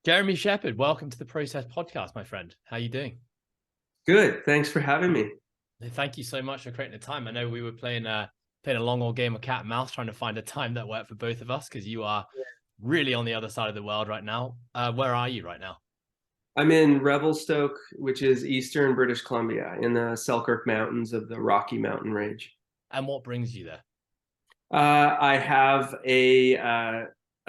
Jeremy Sheppard, welcome to the Process Podcast, my friend. How are you doing? Good. Thanks for having me. Thank you so much for creating the time. I know we were playing a long old game of cat and mouse, trying to find a time that worked for both of us because you are really on the other side of the world right now. Where are you right now? I'm in Revelstoke, which is eastern British Columbia, in the Selkirk Mountains of the Rocky Mountain Range. And what brings you there? I have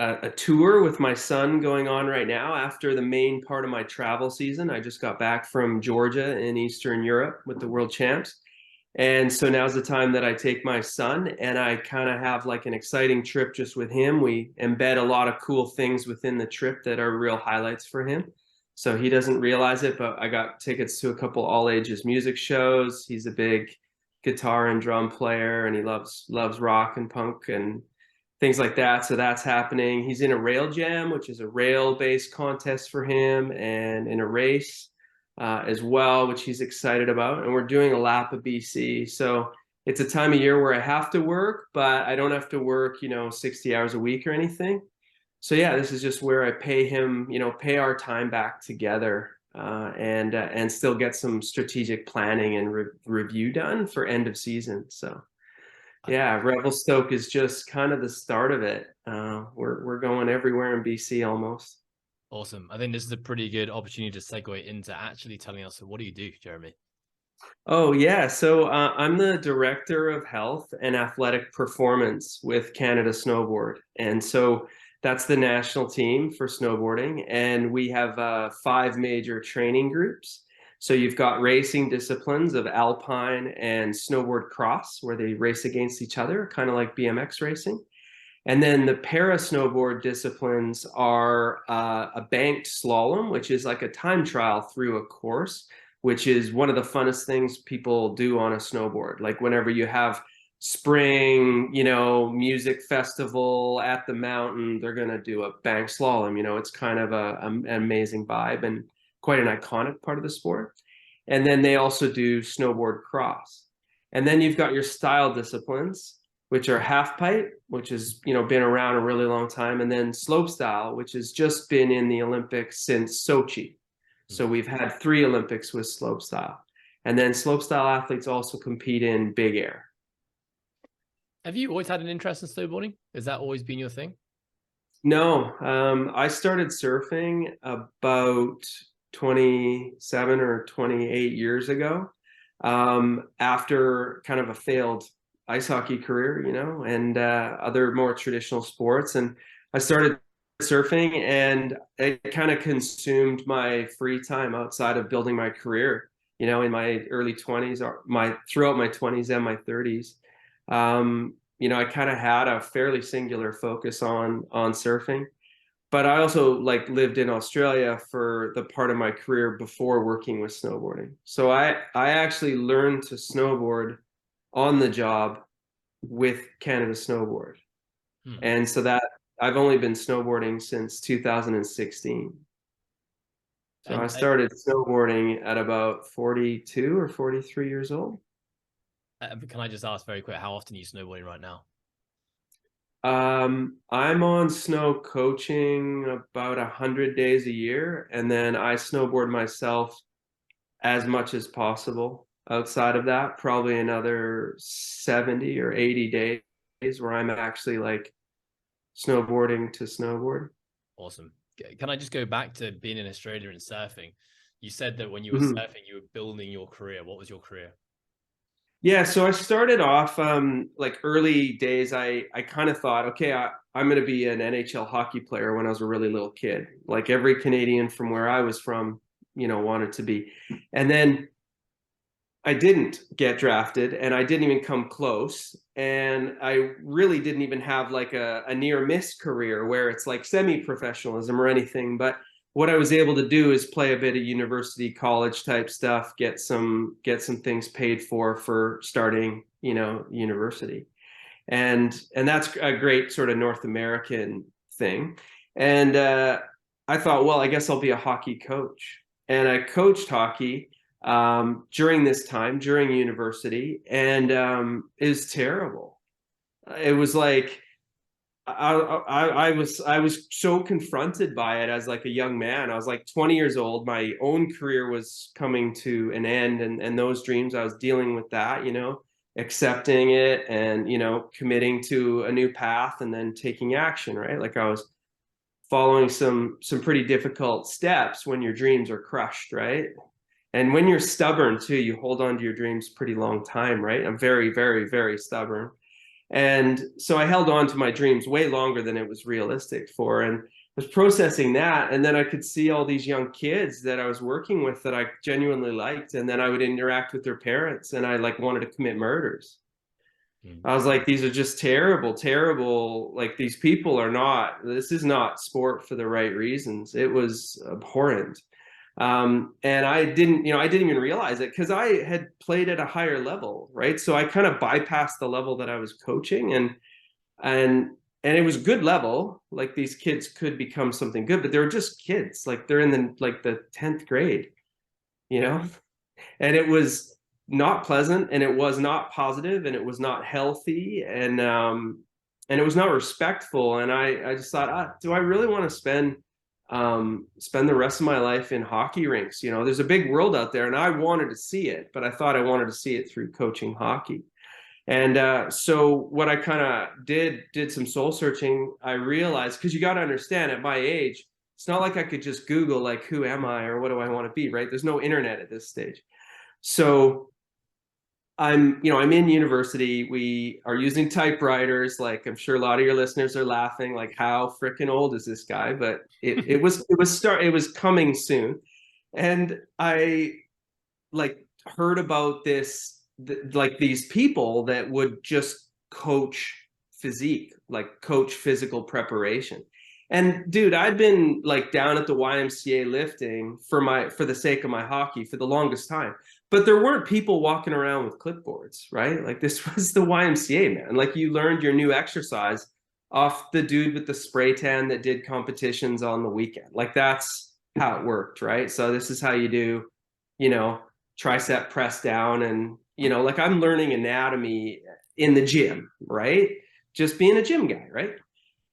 a tour with my son going on right now after the main part of my travel season. I just got back from Georgia in Eastern Europe with the World Champs. And so now's the time that I take my son and I kind of have like an exciting trip just with him. We embed a lot of cool things within the trip that are real highlights for him. So he doesn't realize it, but I got tickets to a couple all ages music shows. He's a big guitar and drum player and he loves rock and punk and things like that. So that's happening. He's in a rail jam, which is a rail based contest for him, and in a race as well, which he's excited about. And we're doing a lap of BC. So it's a time of year where I have to work, but I don't have to work, 60 hours a week or anything. So yeah, this is just where I pay him, pay our time back together, and still get some strategic planning and review done for end of season. So yeah, Revelstoke is just kind of the start of it. We're going everywhere in BC almost. Awesome. I think this is a pretty good opportunity to segue into actually telling us, what do you do, Jeremy? Oh yeah, so I'm the director of health and athletic performance with Canada Snowboard, and so that's the national team for snowboarding, and we have five major training groups. So you've got racing disciplines of alpine and snowboard cross, where they race against each other, kind of like BMX racing. And then the para snowboard disciplines are a banked slalom, which is like a time trial through a course, which is one of the funnest things people do on a snowboard. Like whenever you have spring, music festival at the mountain, they're going to do a bank slalom. It's kind of an amazing vibe and quite an iconic part of the sport. And then they also do snowboard cross. And then you've got your style disciplines, which are half pipe, which has been around a really long time, and then slope style, which has just been in the Olympics since Sochi. So we've had three Olympics with slope style. And then slope style athletes also compete in big air. Have you always had an interest in snowboarding? Has that always been your thing? No, I started surfing about 27 or 28 years ago, after kind of a failed ice hockey career, and other more traditional sports. And I started surfing and it kind of consumed my free time outside of building my career, in my early 20s or throughout my 20s and my 30s. I kind of had a fairly singular focus on surfing, but I also lived in Australia for the part of my career before working with snowboarding. So I actually learned to snowboard on the job with Canada Snowboard. And so that I've only been snowboarding since 2016. So I started snowboarding at about 42 or 43 years old. Can I just ask very quick, how often are you snowboarding right now? I'm on snow coaching about 100 days a year, and then I snowboard myself as much as possible. Outside of that, probably another 70 or 80 days where I'm actually snowboarding to snowboard. Awesome. Can I just go back to being in Australia and surfing? You said that when you were Mhm. surfing, you were building your career. What was your career? Yeah, so I started off early days. I kind of thought, okay, I'm going to be an NHL hockey player when I was a really little kid, like every Canadian from where I was from, wanted to be. And then I didn't get drafted and I didn't even come close. And I really didn't even have a near miss career where it's like semi-professionalism or anything. But what I was able to do is play a bit of university college type stuff, get some things paid for starting, university. And that's a great sort of North American thing. And I thought, well, I guess I'll be a hockey coach. And I coached hockey during this time, during university, and it was terrible. It was like I was so confronted by it as like a young man. I was like 20 years old. My own career was coming to an end, and those dreams, I was dealing with that, accepting it and, committing to a new path and then taking action, right? Like I was following some pretty difficult steps when your dreams are crushed, right? And when you're stubborn too, you hold on to your dreams pretty long time, right? I'm very, very, very stubborn. And so I held on to my dreams way longer than it was realistic for. And I was processing that. And then I could see all these young kids that I was working with that I genuinely liked. And then I would interact with their parents and I like wanted to commit murders. I was like, these are just terrible, terrible. Like these people are not, this is not sport for the right reasons. It was abhorrent. And I didn't even realize it because I had played at a higher level, right? So I kind of bypassed the level that I was coaching, and it was good level. Like these kids could become something good, but they were just kids. Like they're in the 10th grade, you know, and it was not pleasant, and it was not positive, and it was not healthy, and it was not respectful. And I just thought, do I really want to spend the rest of my life in hockey rinks? There's a big world out there, and I wanted to see it, but I thought I wanted to see it through coaching hockey. And so what I kind of did some soul searching. I realized, because you got to understand, at my age, it's not like I could just Google like, who am I or what do I want to be, right? There's no internet at this stage. So I'm in university. We are using typewriters. Like, I'm sure a lot of your listeners are laughing, like, how freaking old is this guy? But it was coming soon. And I like heard about this, like these people that would just coach physique, like coach physical preparation. And dude, I'd been like down at the YMCA lifting for the sake of my hockey for the longest time. But there weren't people walking around with clipboards, right? Like this was the YMCA, man. Like you learned your new exercise off the dude with the spray tan that did competitions on the weekend. Like that's how it worked, right? So this is how you do, tricep press down, and, like I'm learning anatomy in the gym, right? Just being a gym guy, right?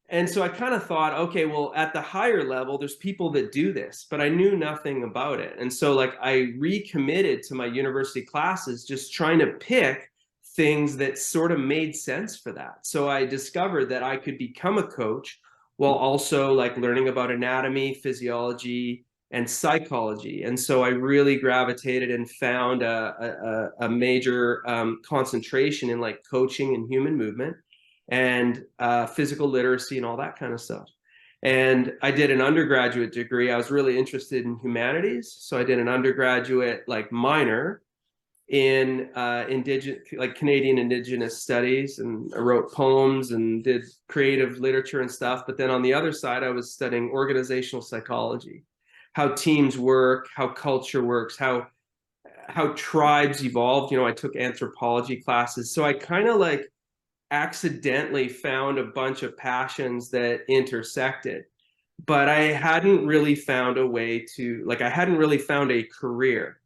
And so I kind of thought, okay, well, at the higher level, there's people that do this, but I knew nothing about it. And so like I recommitted to my university classes, just trying to pick things that sort of made sense for that. So I discovered that I could become a coach while also like learning about anatomy, physiology, and psychology. And so I really gravitated and found a major concentration in like coaching and human movement and physical literacy and all that kind of stuff. And I did an undergraduate degree. I was really interested in humanities, so I did an undergraduate like minor in Canadian Indigenous studies, and I wrote poems and did creative literature and stuff. But then on the other side, I was studying organizational psychology, how teams work, how culture works, how tribes evolved. I took anthropology classes, so I kind of like accidentally found a bunch of passions that intersected, but I hadn't really found a way to, like, I hadn't really found a career.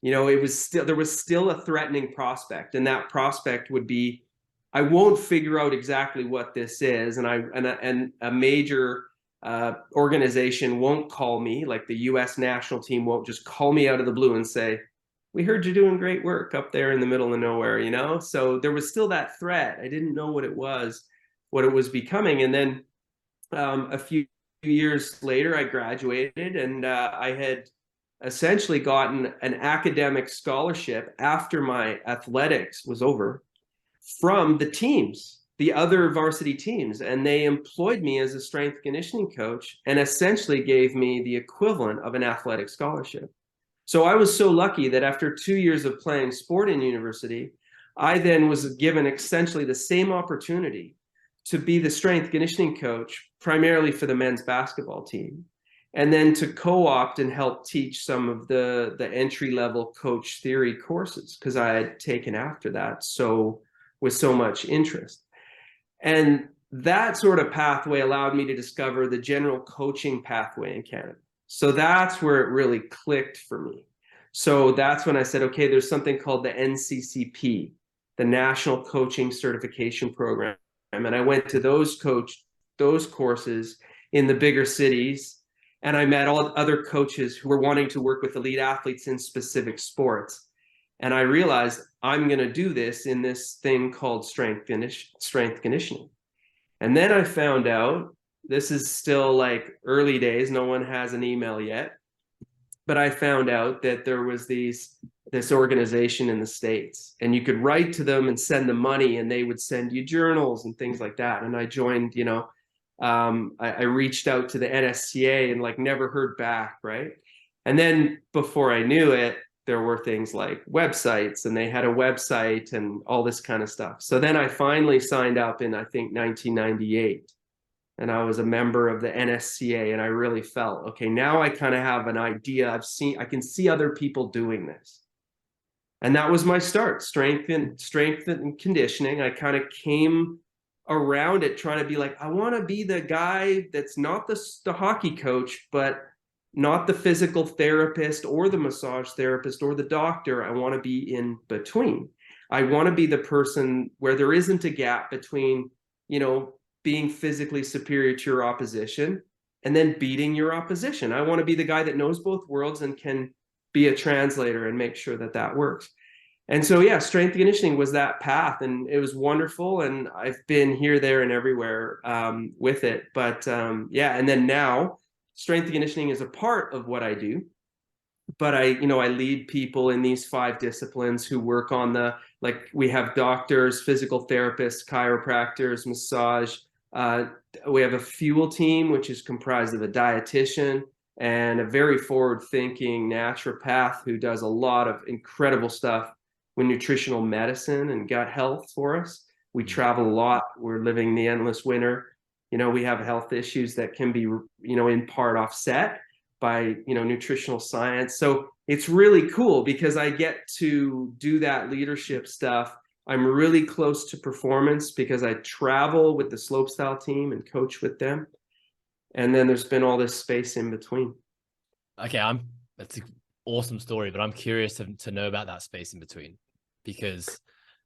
There was still a threatening prospect, and that prospect would be, I won't figure out exactly what this is, and a major organization won't call me, like the US national team won't just call me out of the blue and say, we heard you're doing great work up there in the middle of nowhere, So there was still that threat. I didn't know what it was becoming. And then a few years later, I graduated, and I had essentially gotten an academic scholarship after my athletics was over from the teams, the other varsity teams. And they employed me as a strength conditioning coach and essentially gave me the equivalent of an athletic scholarship. So I was so lucky that after 2 years of playing sport in university, I then was given essentially the same opportunity to be the strength conditioning coach, primarily for the men's basketball team, and then to co-opt and help teach some of the entry-level coach theory courses, because I had taken after that with so much interest. And that sort of pathway allowed me to discover the general coaching pathway in Canada. So that's where it really clicked for me. So that's when I said, okay, there's something called the NCCP, the National Coaching Certification Program. And I went to those those courses in the bigger cities. And I met all other coaches who were wanting to work with elite athletes in specific sports. And I realized I'm going to do this in this thing called strength conditioning. And then I found out, this is still like early days, no one has an email yet, but I found out that there was this organization in the States, and you could write to them and send them money, and they would send you journals and things like that. And I joined, I reached out to the NSCA and like never heard back, right? And then before I knew it, there were things like websites, and they had a website and all this kind of stuff. So then I finally signed up in, I think, 1998. And I was a member of the NSCA, and I really felt, okay, now I kind of have an idea. I can see other people doing this. And that was my start, strength and conditioning. I kind of came around it trying to be like, I want to be the guy that's not the hockey coach, but not the physical therapist or the massage therapist or the doctor. I want to be in between. I want to be the person where there isn't a gap between, being physically superior to your opposition and then beating your opposition. I want to be the guy that knows both worlds and can be a translator and make sure that that works. And so, yeah, strength conditioning was that path, and it was wonderful. And I've been here, there, and everywhere with it. But yeah, and then now strength conditioning is a part of what I do. But I lead people in these 5 disciplines who work on we have doctors, physical therapists, chiropractors, massage. We have a fuel team, which is comprised of a dietitian and a very forward-thinking naturopath who does a lot of incredible stuff with nutritional medicine and gut health for us. We travel a lot. We're living the endless winter. We have health issues that can be, in part offset by, nutritional science. So it's really cool because I get to do that leadership stuff. I'm really close to performance because I travel with the slopestyle team and coach with them. And then there's been all this space in between. Okay, that's an awesome story, but I'm curious to know about that space in between, because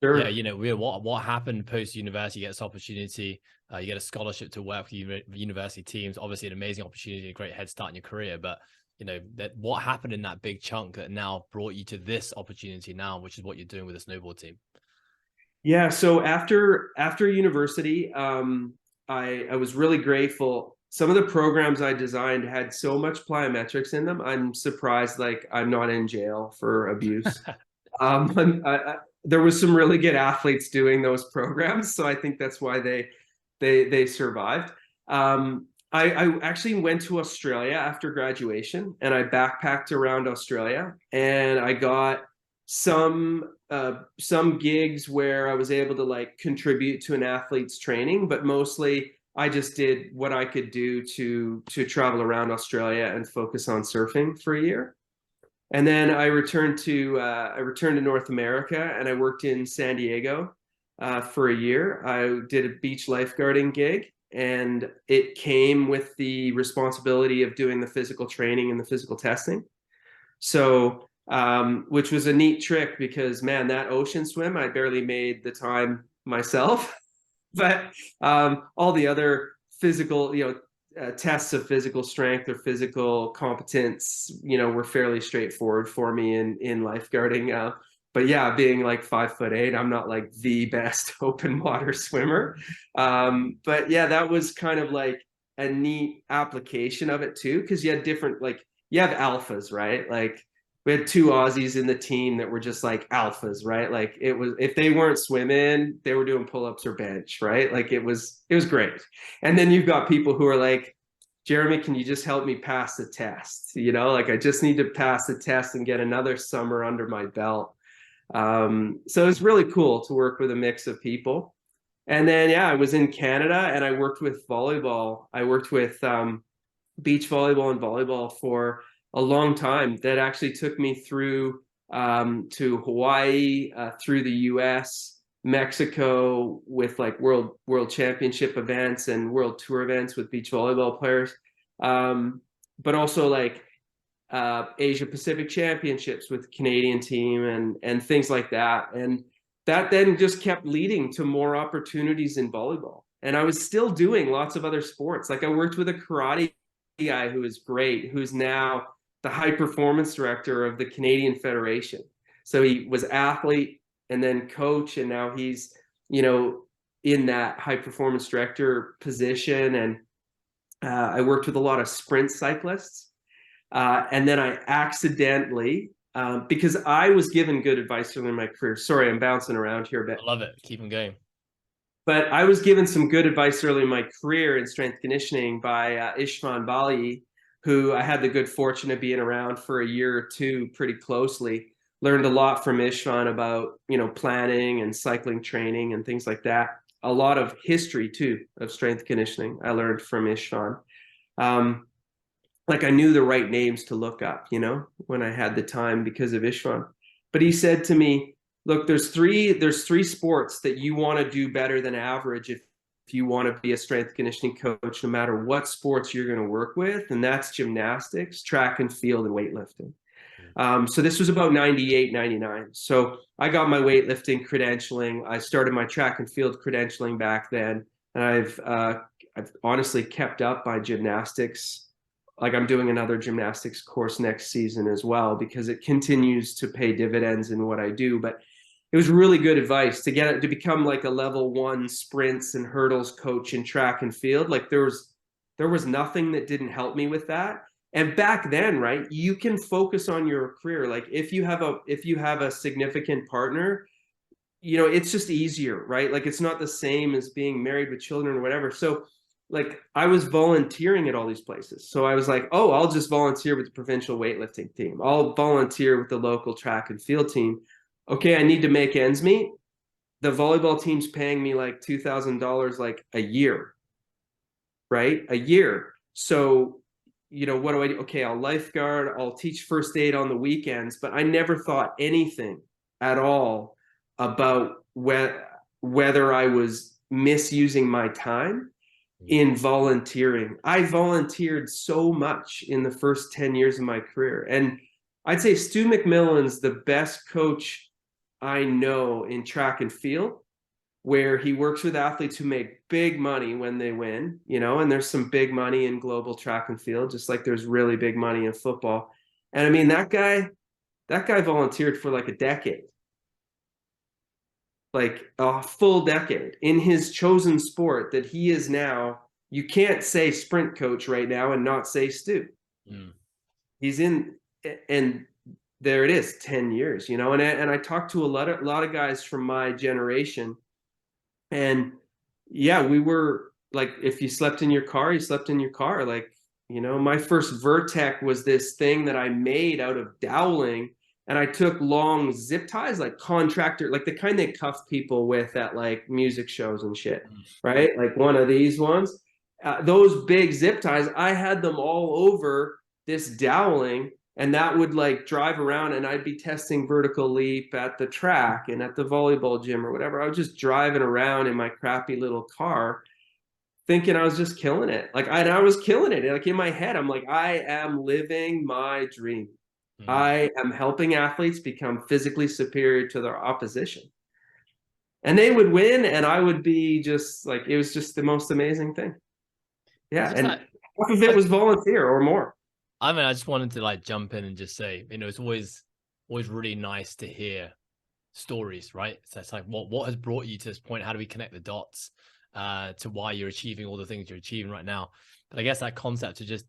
Sure. yeah, what happened post university? You get this opportunity, you get a scholarship to work with university teams. Obviously, an amazing opportunity, a great head start in your career. But what happened in that big chunk that now brought you to this opportunity now, which is what you're doing with the snowboard team? Yeah. So after university, I was really grateful. Some of the programs I designed had so much plyometrics in them. I'm surprised, I'm not in jail for abuse. There was some really good athletes doing those programs, so I think that's why they survived. I actually went to Australia after graduation, and I backpacked around Australia, and I got some gigs where I was able to contribute to an athlete's training, but mostly I just did what I could do to travel around Australia and focus on surfing for a year. And then I returned to North America, and I worked in San Diego for a year. I did a beach lifeguarding gig, and it came with the responsibility of doing the physical training and the physical testing. So, which was a neat trick because, man, that ocean swim, I barely made the time myself, but all the other physical, tests of physical strength or physical competence, were fairly straightforward for me in lifeguarding. But yeah, being 5'8", I'm not the best open water swimmer. But yeah, that was kind of a neat application of it too, because you had different, you have alphas, right? We had 2 Aussies in the team that were just alphas, right? It was, if they weren't swimming, they were doing pull-ups or bench, right? It was great. And then you've got people who are like, Jeremy, can you just help me pass the test? I just need to pass the test and get another summer under my belt. So it's really cool to work with a mix of people. And then, yeah, I was in Canada and I worked with volleyball. I worked with beach volleyball and volleyball for a long time. That actually took me through to Hawaii, through the US, Mexico, with world championship events and world tour events with beach volleyball players, but also Asia Pacific championships with the Canadian team and things like that. And that then just kept leading to more opportunities in volleyball. And I was still doing lots of other sports. Like I worked with a karate guy who is great, who's now the high performance director of the Canadian Federation. So he was athlete and then coach, and now he's, in that high performance director position. And I worked with a lot of sprint cyclists. And then I accidentally, because I was given good advice early in my career. Sorry, I'm bouncing around here a bit. I love it. Keep them going. But I was given some good advice early in my career in strength conditioning by Ishvan Bali, who I had the good fortune of being around for a year or two pretty closely. Learned a lot from Ishvan about, planning and cycling training and things like that. A lot of history too of strength conditioning I learned from Ishvan. Like I knew the right names to look up, when I had the time because of Ishvan. But he said to me, look, there's three sports that you want to do better than average if you want to be a strength conditioning coach, no matter what sports you're going to work with. And that's gymnastics, track and field, and weightlifting. So this was about 98, 99. So I got my weightlifting credentialing. I started my track and field credentialing back then. And I've honestly kept up my gymnastics. Like I'm doing another gymnastics course next season as well, because it continues to pay dividends in what I do. But it was really good advice to become like a level 1 sprints and hurdles coach in track and field. Like there was nothing that didn't help me with that. And back then, right, you can focus on your career. Like if you have a significant partner, it's just easier, right? Like it's not the same as being married with children or whatever. So like I was volunteering at all these places. So I was like, oh, I'll just volunteer with the provincial weightlifting team. I'll volunteer with the local track and field team. Okay, I need to make ends meet. The volleyball team's paying me like $2,000 like a year, right? A year. So, what do I do? Okay, I'll lifeguard, I'll teach first aid on the weekends, but I never thought anything at all about whether I was misusing my time in volunteering. I volunteered so much in the first 10 years of my career. And I'd say Stu McMillan's the best coach I know in track and field, where he works with athletes who make big money when they win, and there's some big money in global track and field, just like there's really big money in football. And I mean, that guy volunteered for like a decade, like a full decade in his chosen sport that he is now. You can't say sprint coach right now and not say Stu. He's in, and there it is, 10 years, and I talked to a lot of guys from my generation. And yeah, we were like, if you slept in your car, you slept in your car. Like, my first Vertec was this thing that I made out of doweling. And I took long zip ties, like contractor, like the kind they cuff people with at like music shows and shit, right? Like one of these ones. Those big zip ties, I had them all over this doweling. And that would like drive around, and I'd be testing vertical leap at the track and at the volleyball gym or whatever. I was just driving around in my crappy little car thinking I was just killing it. Like I was killing it. Like in my head, I'm like, I am living my dream. I am helping athletes become physically superior to their opposition. And they would win, and I would be just like, it was just the most amazing thing. Yeah. And half of it was volunteer or more. I mean, I just wanted to like jump in and just say, it's always really nice to hear stories, right? So it's like, what has brought you to this point? How do we connect the dots to why you're achieving all the things you're achieving right now? But I guess that concept to just,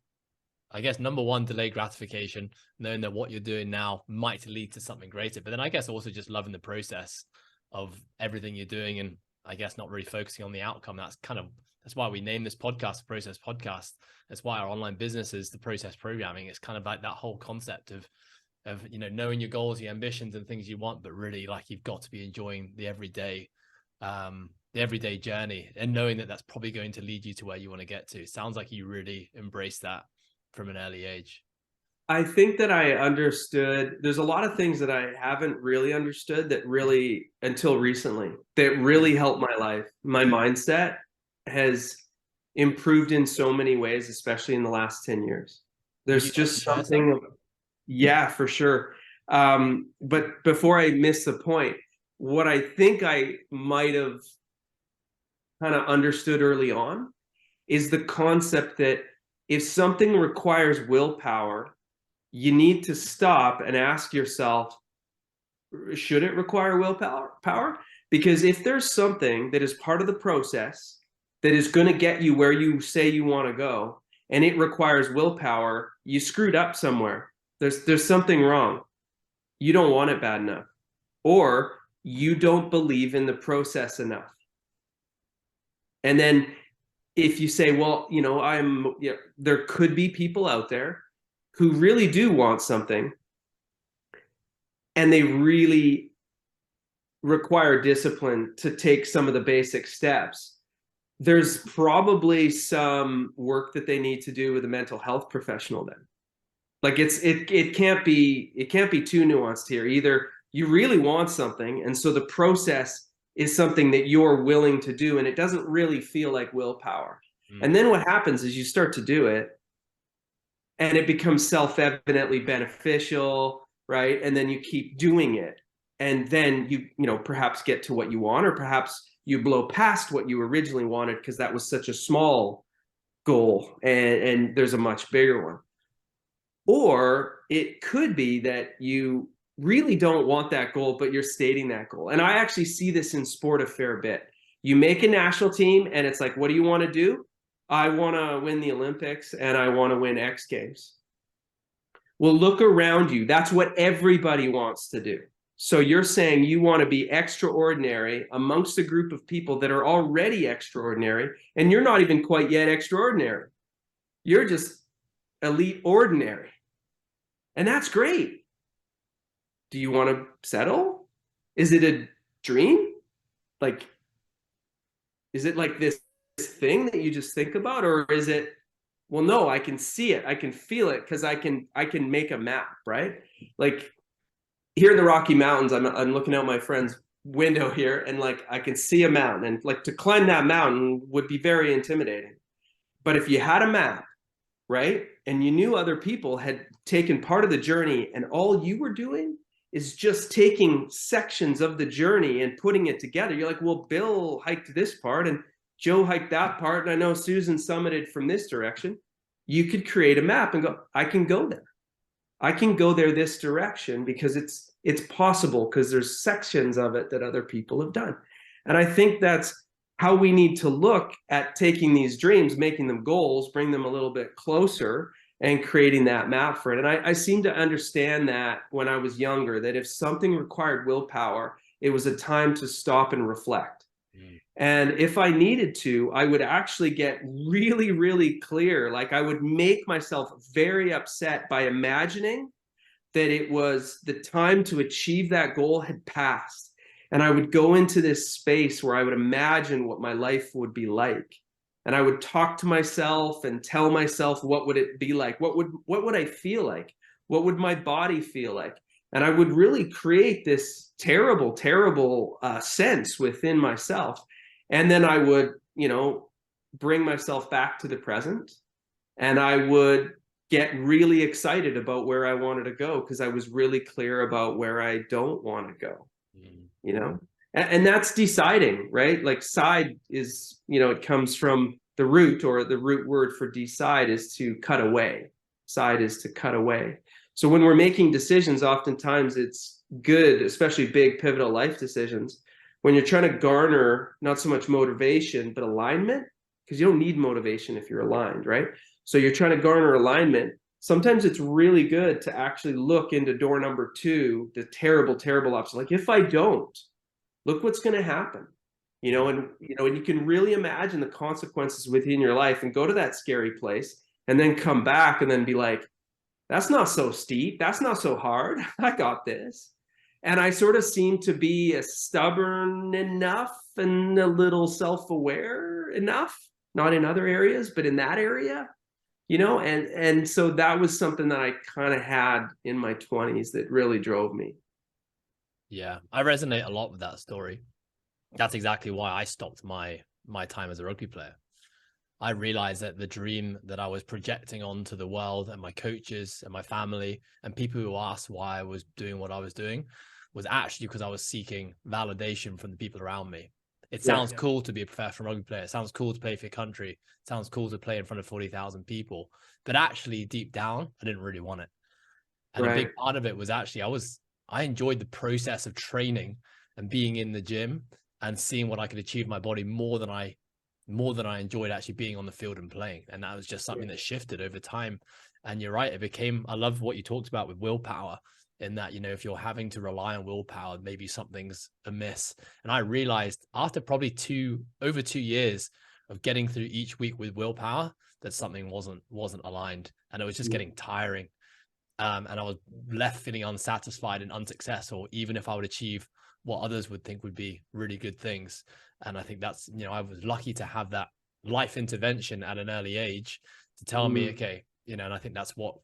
number one, delay gratification, knowing that what you're doing now might lead to something greater. But then I guess also just loving the process of everything you're doing, and I guess not really focusing on the outcome. That's why we name this podcast the Process Podcast. That's why our online business is the Process Programming. It's kind of like that whole concept of knowing your goals, your ambitions, and things you want, but really like you've got to be enjoying the everyday journey, and knowing that that's probably going to lead you to where you want to get to. Sounds like you really embrace that from an early age. I think that I understood, there's a lot of things that I haven't really understood that really, until recently, that really helped my life. My mindset has improved in so many ways, especially in the last 10 years. There's just something, yeah, for sure. But before I miss the point, what I think I might have kind of understood early on is the concept that if something requires willpower, you need to stop and ask yourself, should it require willpower? Because if there's something that is part of the process that is going to get you where you say you want to go, and it requires willpower, you screwed up somewhere. There's something wrong. You don't want it bad enough, or you don't believe in the process enough. And then if you say, well, there could be people out there who really do want something, and they really require discipline to take some of the basic steps. There's probably some work that they need to do with a mental health professional then. Like it can't be too nuanced here. Either you really want something, and so the process is something that you're willing to do, and it doesn't really feel like willpower. And then what happens is you start to do it, and it becomes self-evidently beneficial, right? And then you keep doing it, and then you perhaps get to what you want, or perhaps you blow past what you originally wanted because that was such a small goal, and there's a much bigger one. Or it could be that you really don't want that goal, but you're stating that goal. And I actually see this in sport a fair bit. You make a national team, and it's like, what do you want to do? I want to win the Olympics, and I want to win X Games. Well, look around you. That's what everybody wants to do. So you're saying you want to be extraordinary amongst a group of people that are already extraordinary, and you're not even quite yet extraordinary. You're just elite ordinary. And that's great. Do you want to settle? Is it a dream? Like, is it like this thing that you just think about? Or is it, well, no, I can see it. I can feel it because I can make a map, right? Like here in the Rocky Mountains, I'm looking out my friend's window here, and like I can see a mountain, and like to climb that mountain would be very intimidating. But if you had a map, right, and you knew other people had taken part of the journey, and all you were doing is just taking sections of the journey and putting it together. You're like, well, Bill hiked this part and Joe hiked that part, and I know Susan summited from this direction. You could create a map and go, I can go there. I can go there this direction because it's possible, because there's sections of it that other people have done. And I think that's how we need to look at taking these dreams, making them goals, bring them a little bit closer, and creating that map for it. And I seem to understand that when I was younger, that if something required willpower, it was a time to stop and reflect. And if I needed to, I would actually get really, really clear. Like I would make myself very upset by imagining that it was the time to achieve that goal had passed. And I would go into this space where I would imagine what my life would be like. And I would talk to myself and tell myself, what would it be like? What would I feel like? What would my body feel like? And I would really create this terrible, terrible sense within myself. And then I would, bring myself back to the present, and I would get really excited about where I wanted to go because I was really clear about where I don't want to go, and that's deciding, right? Like side is, it comes from the root, or the root word for decide is to cut away. Side is to cut away. So when we're making decisions, oftentimes it's good, especially big pivotal life decisions, when you're trying to garner not so much motivation, but alignment, because you don't need motivation if you're aligned, right? So you're trying to garner alignment. Sometimes it's really good to actually look into door number 2, the terrible, terrible option. Like, if I don't, look what's going to happen, and you can really imagine the consequences within your life and go to that scary place and then come back and then be like, that's not so steep. That's not so hard. I got this. And I sort of seem to be stubborn enough and a little self-aware enough, not in other areas, but in that area, and so that was something that I kind of had in my 20s that really drove me. Yeah, I resonate a lot with that story. That's exactly why I stopped my time as a rugby player. I realized that the dream that I was projecting onto the world and my coaches and my family and people who asked why I was doing what I was doing was actually because I was seeking validation from the people around me. it sounds cool to be a professional rugby player. It sounds cool to play for your country. It sounds cool to play in front of 40,000 people. But actually, deep down, I didn't really want it. And a big part of it was actually I enjoyed the process of training and being in the gym and seeing what I could achieve in my body more than I enjoyed actually being on the field and playing. And that was just something that shifted over time. And you're right, I love what you talked about with willpower, in that, if you're having to rely on willpower, maybe something's amiss. And I realized after probably over 2 years of getting through each week with willpower, that something wasn't aligned, and it was just getting tiring. And I was left feeling unsatisfied and unsuccessful, even if I would achieve what others would think would be really good things. And I think that's, I was lucky to have that life intervention at an early age to tell me, okay, and I think that's what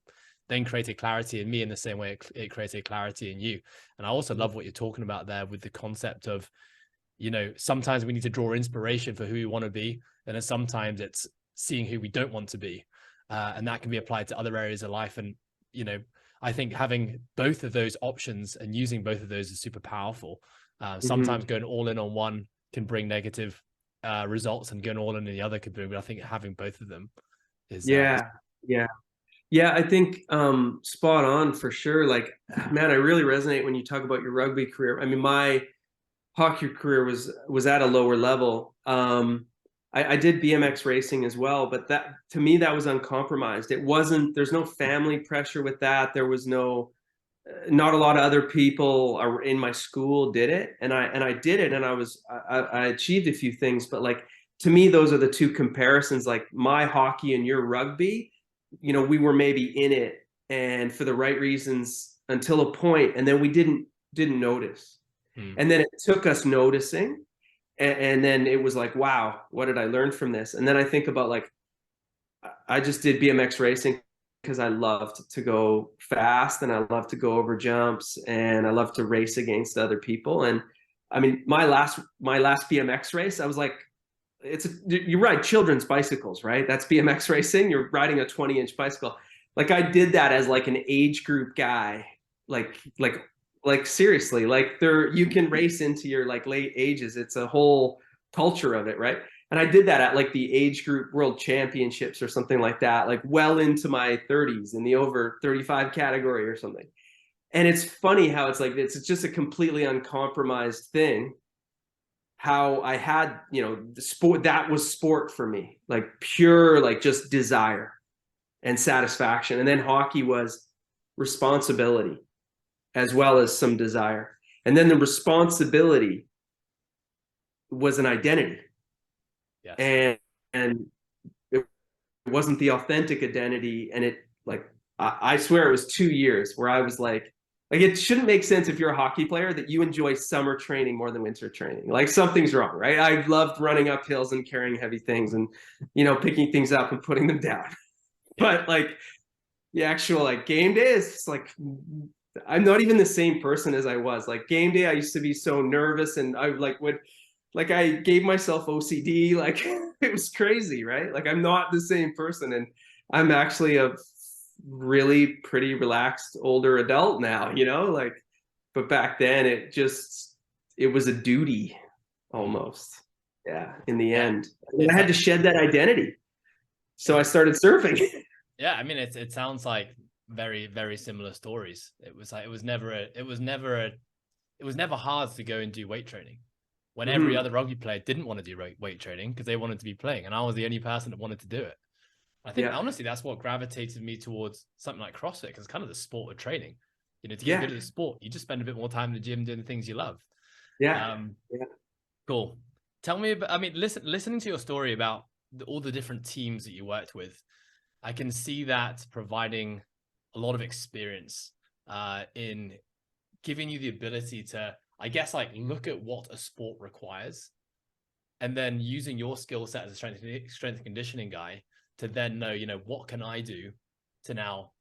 then created clarity in me, in the same way it created clarity in you. And I also love what you're talking about there with the concept of, sometimes we need to draw inspiration for who we want to be. And then sometimes it's seeing who we don't want to be. And that can be applied to other areas of life. And, I think having both of those options and using both of those is super powerful. Sometimes going all in on one can bring negative results, and going all in the other could bring, but I think having both of them is yeah. I think spot on for sure. Like, man, I really resonate when you talk about your rugby career. I mean, my hockey career was at a lower level. I did BMX racing as well, but that, to me, that was uncompromised. There's no family pressure with that. There was not a lot of other people in my school did it, and I did it, and I achieved a few things. But like, to me, those are the two comparisons. Like, my hockey and your rugby, we were maybe in it and for the right reasons until a point, and then we didn't notice. And then it took us noticing, and then it was like, wow, what did I learn from this? And then I think about, like, I just did BMX racing because I loved to go fast, and I love to go over jumps, and I love to race against other people. And I mean, my last BMX race, I was like, you ride children's bicycles, right? That's BMX racing. You're riding a 20-inch bicycle. Like, I did that as like an age group guy, like seriously, like, you can race into your like late ages. It's a whole culture of it, right? And I did that at like the age group world championships or something like that, like well into my 30s in the over 35 category or something. And it's funny how it's like, it's just a completely uncompromised thing. How I had, the sport, that was sport for me, like pure, like just desire and satisfaction. And then hockey was responsibility as well as some desire. And then the responsibility was an identity. Yes. And it wasn't the authentic identity. And it, like, I swear it was 2 years where I was like, it shouldn't make sense if you're a hockey player that you enjoy summer training more than winter training. Like, something's wrong, right? I loved running up hills and carrying heavy things and, picking things up and putting them down. But like, the actual like game day is like, I'm not even the same person as I was. Like, game day, I used to be so nervous, and I I gave myself OCD. Like, it was crazy, right? Like, I'm not the same person, and I'm actually a really pretty relaxed older adult now, like, but back then it was a duty almost. Yeah, in the end. I had to shed that identity. So I started surfing. Yeah, I mean, it sounds like very, very similar stories. It was never hard to go and do weight training when every other rugby player didn't want to do weight training because they wanted to be playing, and I was the only person that wanted to do it. I think honestly, that's what gravitated me towards something like CrossFit, because it's kind of the sport of training. To get good at the sport, you just spend a bit more time in the gym doing the things you love. Cool. Tell me about, I mean, listening to your story about all the different teams that you worked with, I can see that providing a lot of experience in giving you the ability to, I guess, like, look at what a sport requires, and then using your skill set as a strength and conditioning guy to then know, what can I do to now,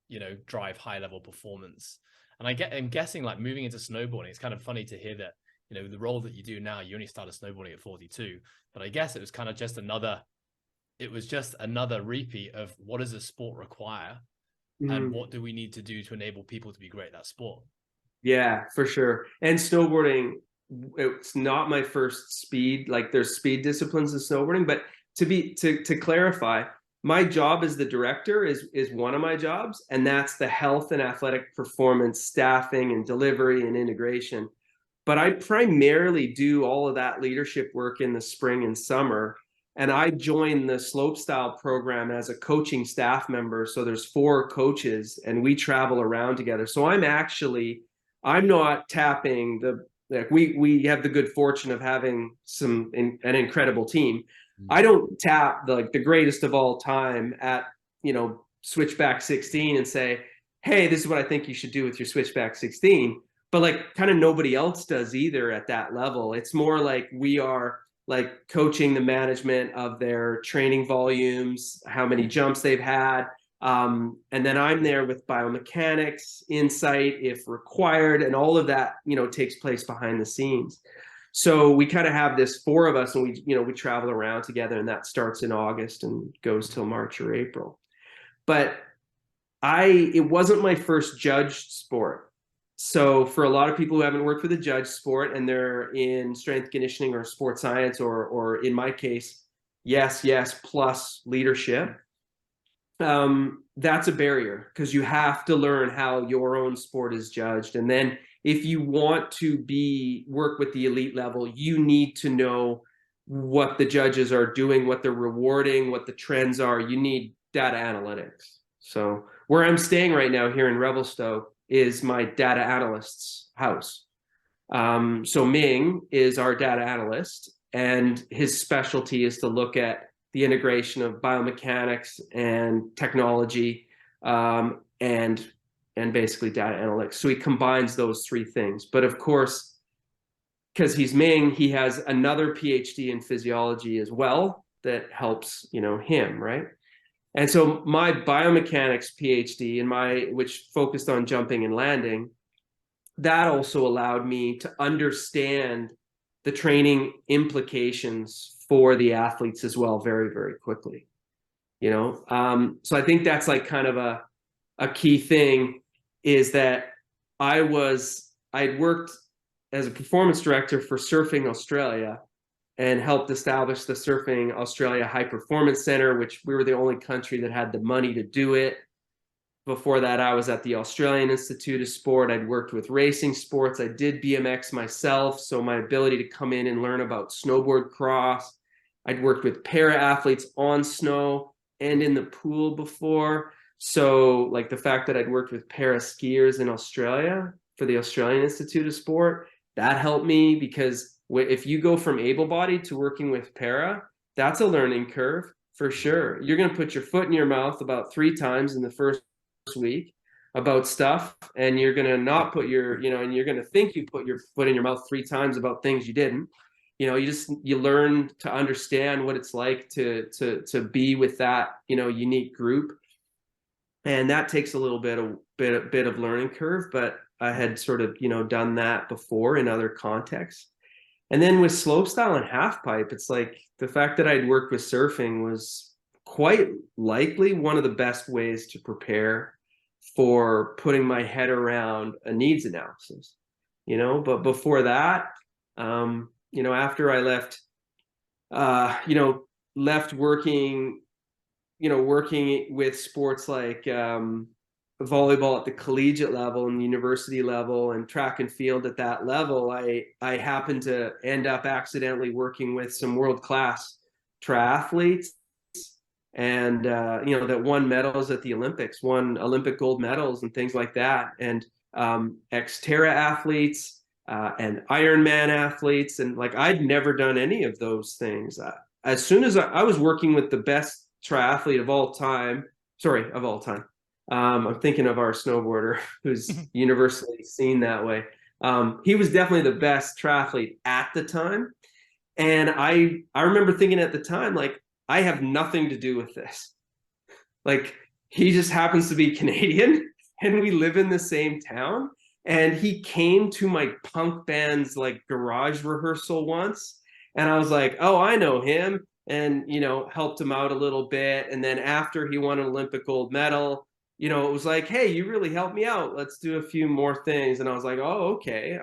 drive high level performance. And I'm guessing, like, moving into snowboarding, it's kind of funny to hear that, the role that you do now, you only started snowboarding at 42, but I guess it was kind of just another repeat of what does a sport require and what do we need to do to enable people to be great at that sport. Yeah, for sure. And snowboarding, it's not my first speed. Like there's speed disciplines in snowboarding, but to clarify, my job as the director is one of my jobs, and that's the health and athletic performance, staffing and delivery and integration. But I primarily do all of that leadership work in the spring and summer. And I joined the slopestyle program as a coaching staff member. So there's 4 coaches and we travel around together. So I'm not tapping the, like we have the good fortune of having an incredible team. I don't tap the greatest of all time at, switchback 16 and say, hey, this is what I think you should do with your switchback 16. But like kind of nobody else does either at that level. It's more like we are like coaching the management of their training volumes, how many jumps they've had. And then I'm there with biomechanics, insight if required, and all of that, takes place behind the scenes. So we kind of have this 4 of us, and we travel around together, and that starts in August and goes till March or April. But it wasn't my first judged sport. So for a lot of people who haven't worked with a judge sport and they're in strength conditioning or sports science, or in my case, yes, plus leadership, that's a barrier because you have to learn how your own sport is judged. And then if you want to work with the elite level, you need to know what the judges are doing, what they're rewarding, what the trends are. You need data analytics. So where I'm staying right now here in Revelstoke is my data analyst's house. So Ming is our data analyst, and his specialty is to look at the integration of biomechanics and technology, and basically data analytics. So he combines those 3 things. But of course, because he's Ming, he has another PhD in physiology as well that helps, him, right? And so my biomechanics PhD which focused on jumping and landing, that also allowed me to understand the training implications for the athletes as well very, very quickly. So I think that's like kind of a key thing is that I'd worked as a performance director for Surfing Australia and helped establish the Surfing Australia High Performance Center, which we were the only country that had the money to do it. Before that, I was at the Australian Institute of Sport. I'd worked with racing sports. I did BMX myself, so my ability to come in and learn about snowboard cross. I'd worked with para athletes on snow and in the pool before. So like the fact that I'd worked with para skiers in Australia for the Australian Institute of Sport, that helped me because if you go from able-bodied to working with para, that's a learning curve for sure. You're going to put your foot in your mouth about 3 times in the first week about stuff, and you're going to not put and you're going to think you put your foot in your mouth 3 times about things you didn't. You learn to understand what it's like to be with that, unique group. And that takes a little bit of learning curve, but I had sort of, done that before in other contexts. And then with slopestyle and halfpipe, it's like the fact that I'd worked with surfing was quite likely one of the best ways to prepare for putting my head around a needs analysis, but before that, after I left, left working with sports like volleyball at the collegiate level and university level and track and field at that level, I happened to end up accidentally working with some world-class triathletes and that won medals at the Olympics, won Olympic gold medals and things like that, and Xterra athletes and Ironman athletes, and like I'd never done any of those things. As soon as I was working with the best triathlete of all time. I'm thinking of our snowboarder who's universally seen that way. He was definitely the best triathlete at the time. And I remember thinking at the time, like, I have nothing to do with this. Like, he just happens to be Canadian and we live in the same town. And he came to my punk band's like garage rehearsal once. And I was like, oh, I know him. And, helped him out a little bit. And then after he won an Olympic gold medal, it was like, hey, you really helped me out. Let's do a few more things. And I was like, oh, okay.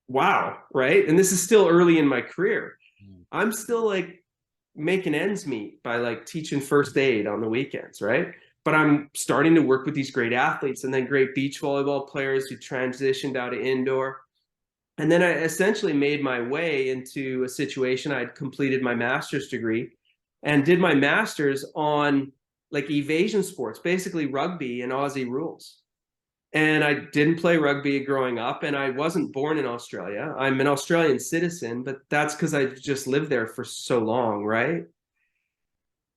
wow, right? And this is still early in my career. Mm. I'm still like making ends meet by like teaching first aid on the weekends, right? But I'm starting to work with these great athletes and then great beach volleyball players who transitioned out of indoor. And then I essentially made my way into a situation. I'd completed my master's degree and did my master's on like evasion sports, basically rugby and Aussie rules. And I didn't play rugby growing up, and I wasn't born in Australia. I'm an Australian citizen, but that's because I just lived there for so long, right?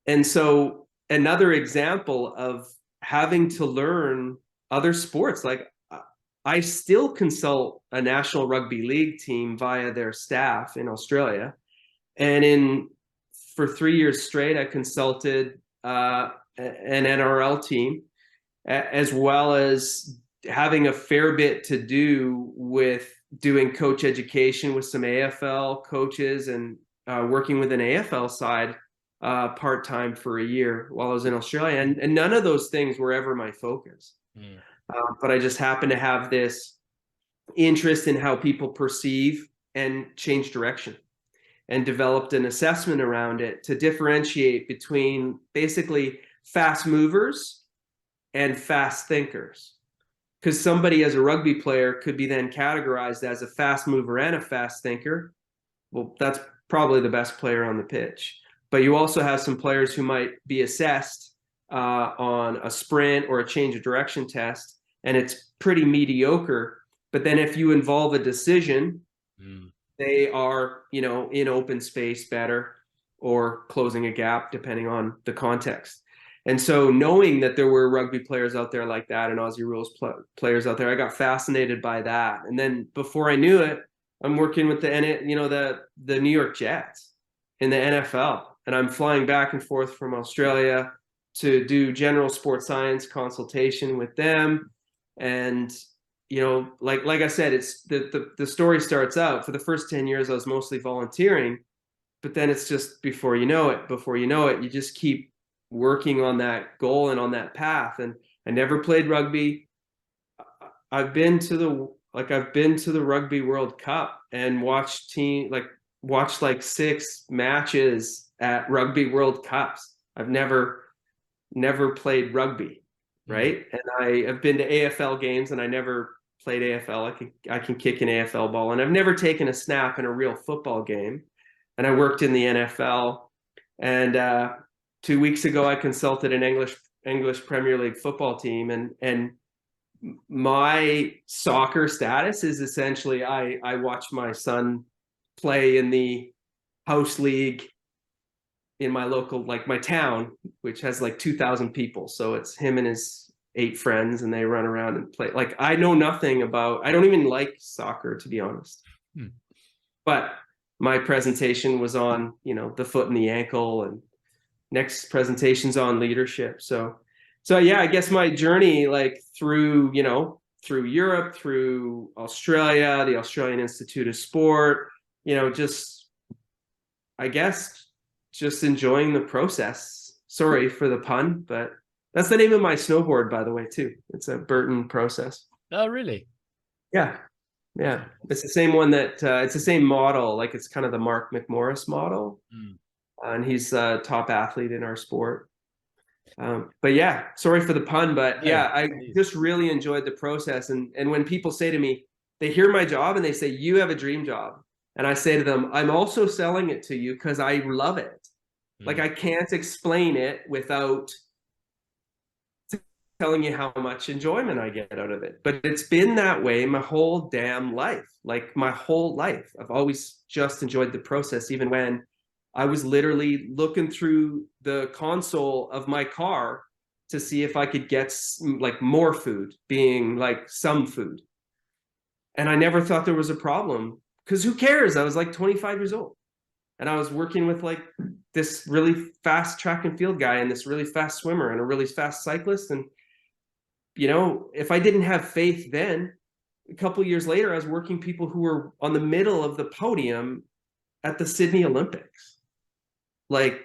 And so another example of having to learn other sports, like I still consult a National Rugby League team via their staff in Australia. And in for 3 years straight, I consulted an NRL team, as well as having a fair bit to do with doing coach education with some AFL coaches and working with an AFL side part time for a year while I was in Australia. And none of those things were ever my focus. Mm. But I just happened to have this interest in how people perceive and change direction, and developed an assessment around it to differentiate between basically fast movers and fast thinkers. Because somebody as a rugby player could be then categorized as a fast mover and a fast thinker. Well, that's probably the best player on the pitch. But you also have some players who might be assessed on a sprint or a change of direction test, and it's pretty mediocre. But then if you involve a decision, they are, in open space better or closing a gap, depending on the context. And so knowing that there were rugby players out there like that and Aussie rules players out there, I got fascinated by that. And then before I knew it, I'm working with the New York Jets in the NFL, and I'm flying back and forth from Australia to do general sports science consultation with them. And like I said, it's the story starts out. For the first 10 years, I was mostly volunteering, but then it's just before you know it, you just keep working on that goal and on that path. And I never played rugby. I've been to the Rugby World Cup and watched like 6 matches at Rugby World Cups. I've never played rugby, right? And I have been to AFL games, and I never played AFL. I can kick an AFL ball, and I've never taken a snap in a real football game. And I worked in the NFL, and 2 weeks ago I consulted an English Premier League football team, and my soccer status is essentially I watch my son play in the house league in my local, like my town, which has like 2,000 people. So it's him and his 8 friends, and they run around and play. Like I know nothing about, I don't even like soccer, to be honest. But my presentation was on, the foot and the ankle, and next presentation's on leadership. So yeah, I guess my journey, like through Europe, through Australia, the Australian Institute of Sport, I guess just enjoying the process. Sorry for the pun, but that's the name of my snowboard, by the way, too. It's a Burton Process. Oh, really? Yeah. Yeah. It's the same one that it's the same model. Like it's kind of the Mark McMorris model. And he's a top athlete in our sport. But yeah, sorry for the pun, but yeah, I just really enjoyed the process. And when people say to me, they hear my job and they say, you have a dream job. And I say to them, I'm also selling it to you because I love it. Like I can't explain it without telling you how much enjoyment I get out of it. But it's been that way my whole damn life. Like my whole life, I've always just enjoyed the process, even when I was literally looking through the console of my car to see if I could get like more food, being like some food. And I never thought there was a problem, because who cares? I was like 25 years old, and I was working with like this really fast track and field guy and this really fast swimmer and a really fast cyclist. And, if I didn't have faith then, a couple of years later, I was working people who were on the middle of the podium at the Sydney Olympics. Like,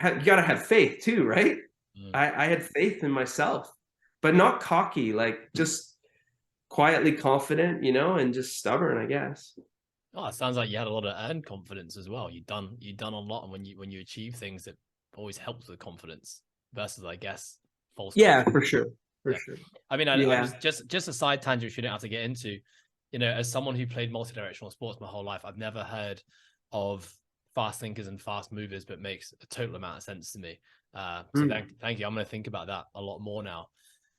you got to have faith too, right? I had faith in myself, but not cocky, like just quietly confident, you know, and just stubborn, I guess. Oh, it sounds like you had a lot of earned confidence as well. You've done a lot, and when you achieve things, it always helps with confidence versus, I guess, false Yeah, confidence. for sure. For Yeah. sure. I mean, I Yeah. was just a side tangent you don't have to get into. You know, as someone who played multi-directional sports my whole life, I've never heard of fast thinkers and fast movers, but makes a total amount of sense to me. So thank you. I'm going to think about that a lot more now.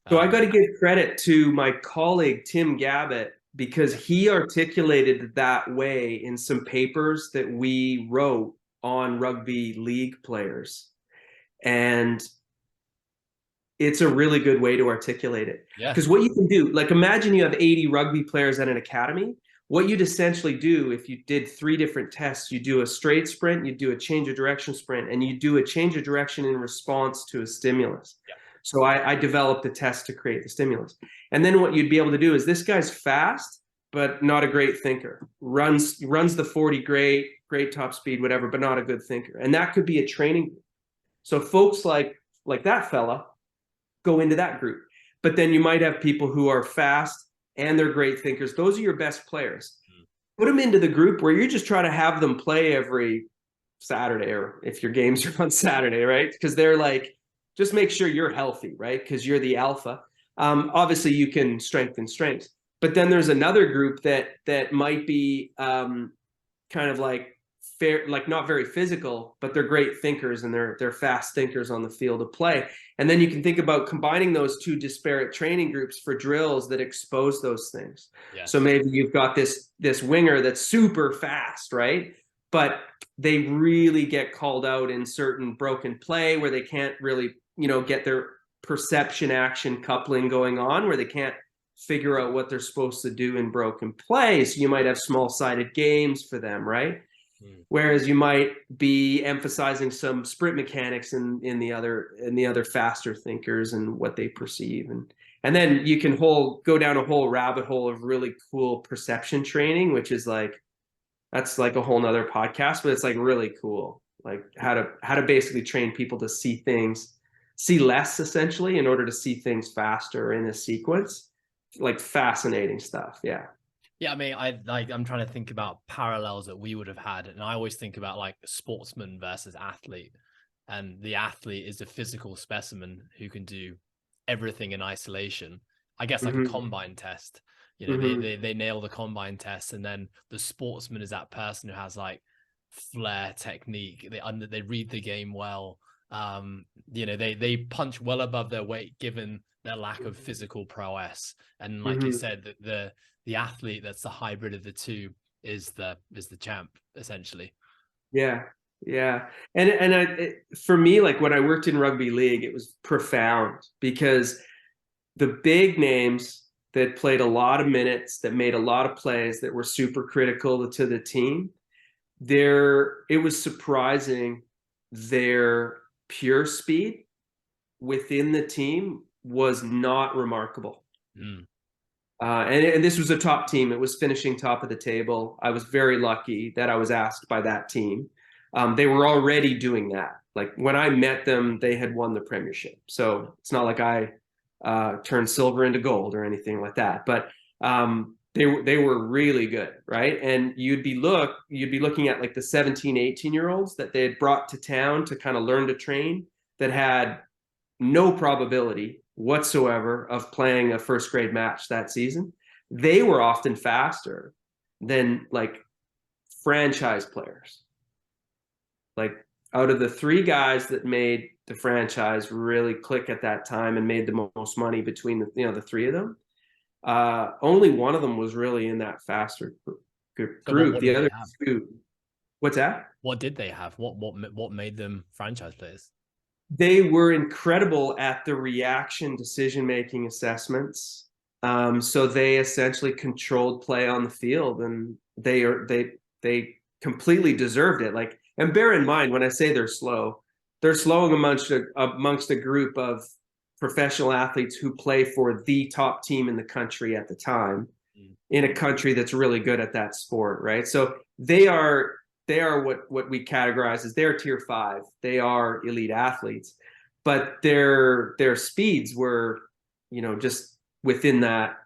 So I got to give credit to my colleague, Tim Gabbett, because he articulated that way in some papers that we wrote on rugby league players. And it's a really good way to articulate it. Yeah. Because what you can do, like imagine you have 80 rugby players at an academy. What you'd essentially do if you did 3 different tests, you do a straight sprint, you do a change of direction sprint, and you do a change of direction in response to a stimulus. Yeah. So I developed a test to create the stimulus. And then what you'd be able to do is this guy's fast, but not a great thinker. Runs the 40 great top speed, whatever, but not a good thinker. And that could be a training. So folks like that fella go into that group. But then you might have people who are fast and they're great thinkers. Those are your best players. Put them into the group where you just try to have them play every Saturday, or if your games are on Saturday, right? Because they're like, just make sure you're healthy, right? Because you're the alpha. Obviously, you can strengthen strengths. But then there's another group that might be kind of like fair, like not very physical, but they're great thinkers and they're fast thinkers on the field of play. And then you can think about combining those 2 disparate training groups for drills that expose those things. Yes. So maybe you've got this winger that's super fast, right? But they really get called out in certain broken play where they can't really, you know, get their perception action coupling going on, where they can't figure out what they're supposed to do in broken play. So you might have small-sided games for them, right? Whereas you might be emphasizing some sprint mechanics in the other faster thinkers and what they perceive, and then you can go down a whole rabbit hole of really cool perception training, which is like, that's like a whole nother podcast, but it's like really cool, like how to basically train people to see less essentially in order to see things faster in a sequence. Like fascinating stuff. Yeah. Yeah, I mean, I'm trying to think about parallels that we would have had, and I always think about like sportsman versus athlete, and the athlete is a physical specimen who can do everything in isolation. I guess like a combine test, you know, they nail the combine test, and then the sportsman is that person who has like flair, technique. They read the game well. You know, they punch well above their weight given their lack of physical prowess, and like you said, that the athlete that's the hybrid of the two is the champ essentially. Yeah. And for me, like when I worked in rugby league, it was profound because the big names that played a lot of minutes, that made a lot of plays, that were super critical to the team, it was surprising their pure speed within the team was not remarkable. And this was a top team. It was finishing top of the table. I was very lucky that I was asked by that team. They were already doing that. Like when I met them, they had won the premiership. So it's not like I turned silver into gold or anything like that. But they were really good, right? And you'd be looking at like the 17, 18-year-olds that they had brought to town to kind of learn to train, that had no probability whatsoever of playing a first grade match that season. They were often faster than like franchise players. Like out of the 3 guys that made the franchise really click at that time and made the most money between the 3 of them, only one of them was really in that faster group. What The other 2, what's that? What did they have? What made them franchise players? They were incredible at the reaction decision-making assessments. So they essentially controlled play on the field, and they completely deserved it. Like, and bear in mind, when I say they're slowing amongst a group of professional athletes who play for the top team in the country at the time, in a country that's really good at that sport, right? So they are what we categorize as they're tier 5. They are elite athletes, but their speeds were, just within that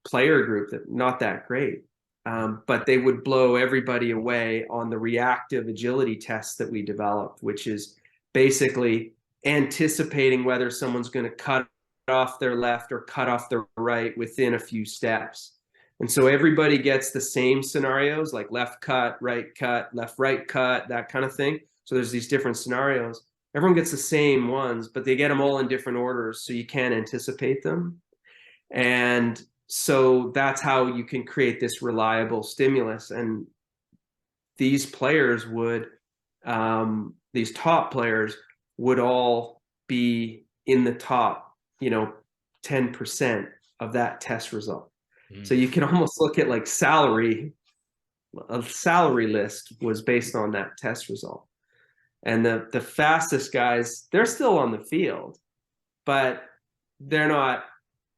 player group that not that great. But they would blow everybody away on the reactive agility tests that we developed, which is basically anticipating whether someone's going to cut off their left or cut off their right within a few steps. And so everybody gets the same scenarios, like left cut, left, right cut, that kind of thing. So there's these different scenarios. Everyone gets the same ones, but they get them all in different orders, so you can't anticipate them. And so that's how you can create this reliable stimulus. And these players would, these top players would all be in the top, 10% of that test result. So you can almost look at like a salary list was based on that test result. And the fastest guys, they're still on the field, but they're not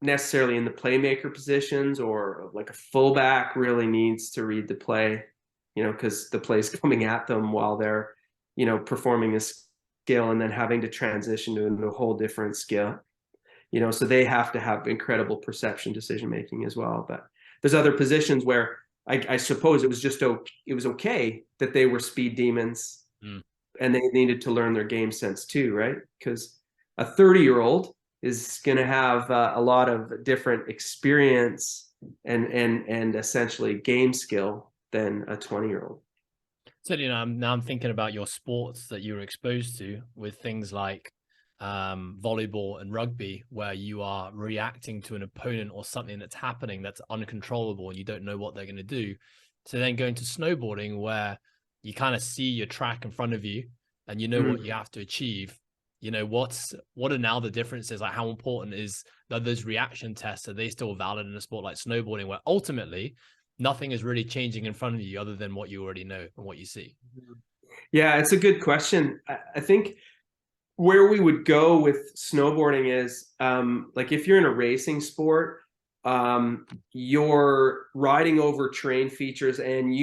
necessarily in the playmaker positions, or like a fullback really needs to read the play, because the play's coming at them while they're, performing a skill and then having to transition to a whole different skill. So they have to have incredible perception decision making as well. But there's other positions where I suppose it was okay that they were speed demons, and they needed to learn their game sense too, right? Because a 30-year-old is going to have a lot of different experience and essentially game skill than a 20-year-old. So, now I'm thinking about your sports that you were exposed to, with things like volleyball and rugby, where you are reacting to an opponent or something that's happening that's uncontrollable and you don't know what they're going to do. So then going to snowboarding, where you kind of see your track in front of you and what you have to achieve. What are now the differences? Like, how important is those reaction tests? Are they still valid in a sport like snowboarding, where ultimately nothing is really changing in front of you other than what you already know and what you see? Yeah, it's a good question. I think where we would go with snowboarding is, like, if you're in a racing sport, you're riding over terrain features and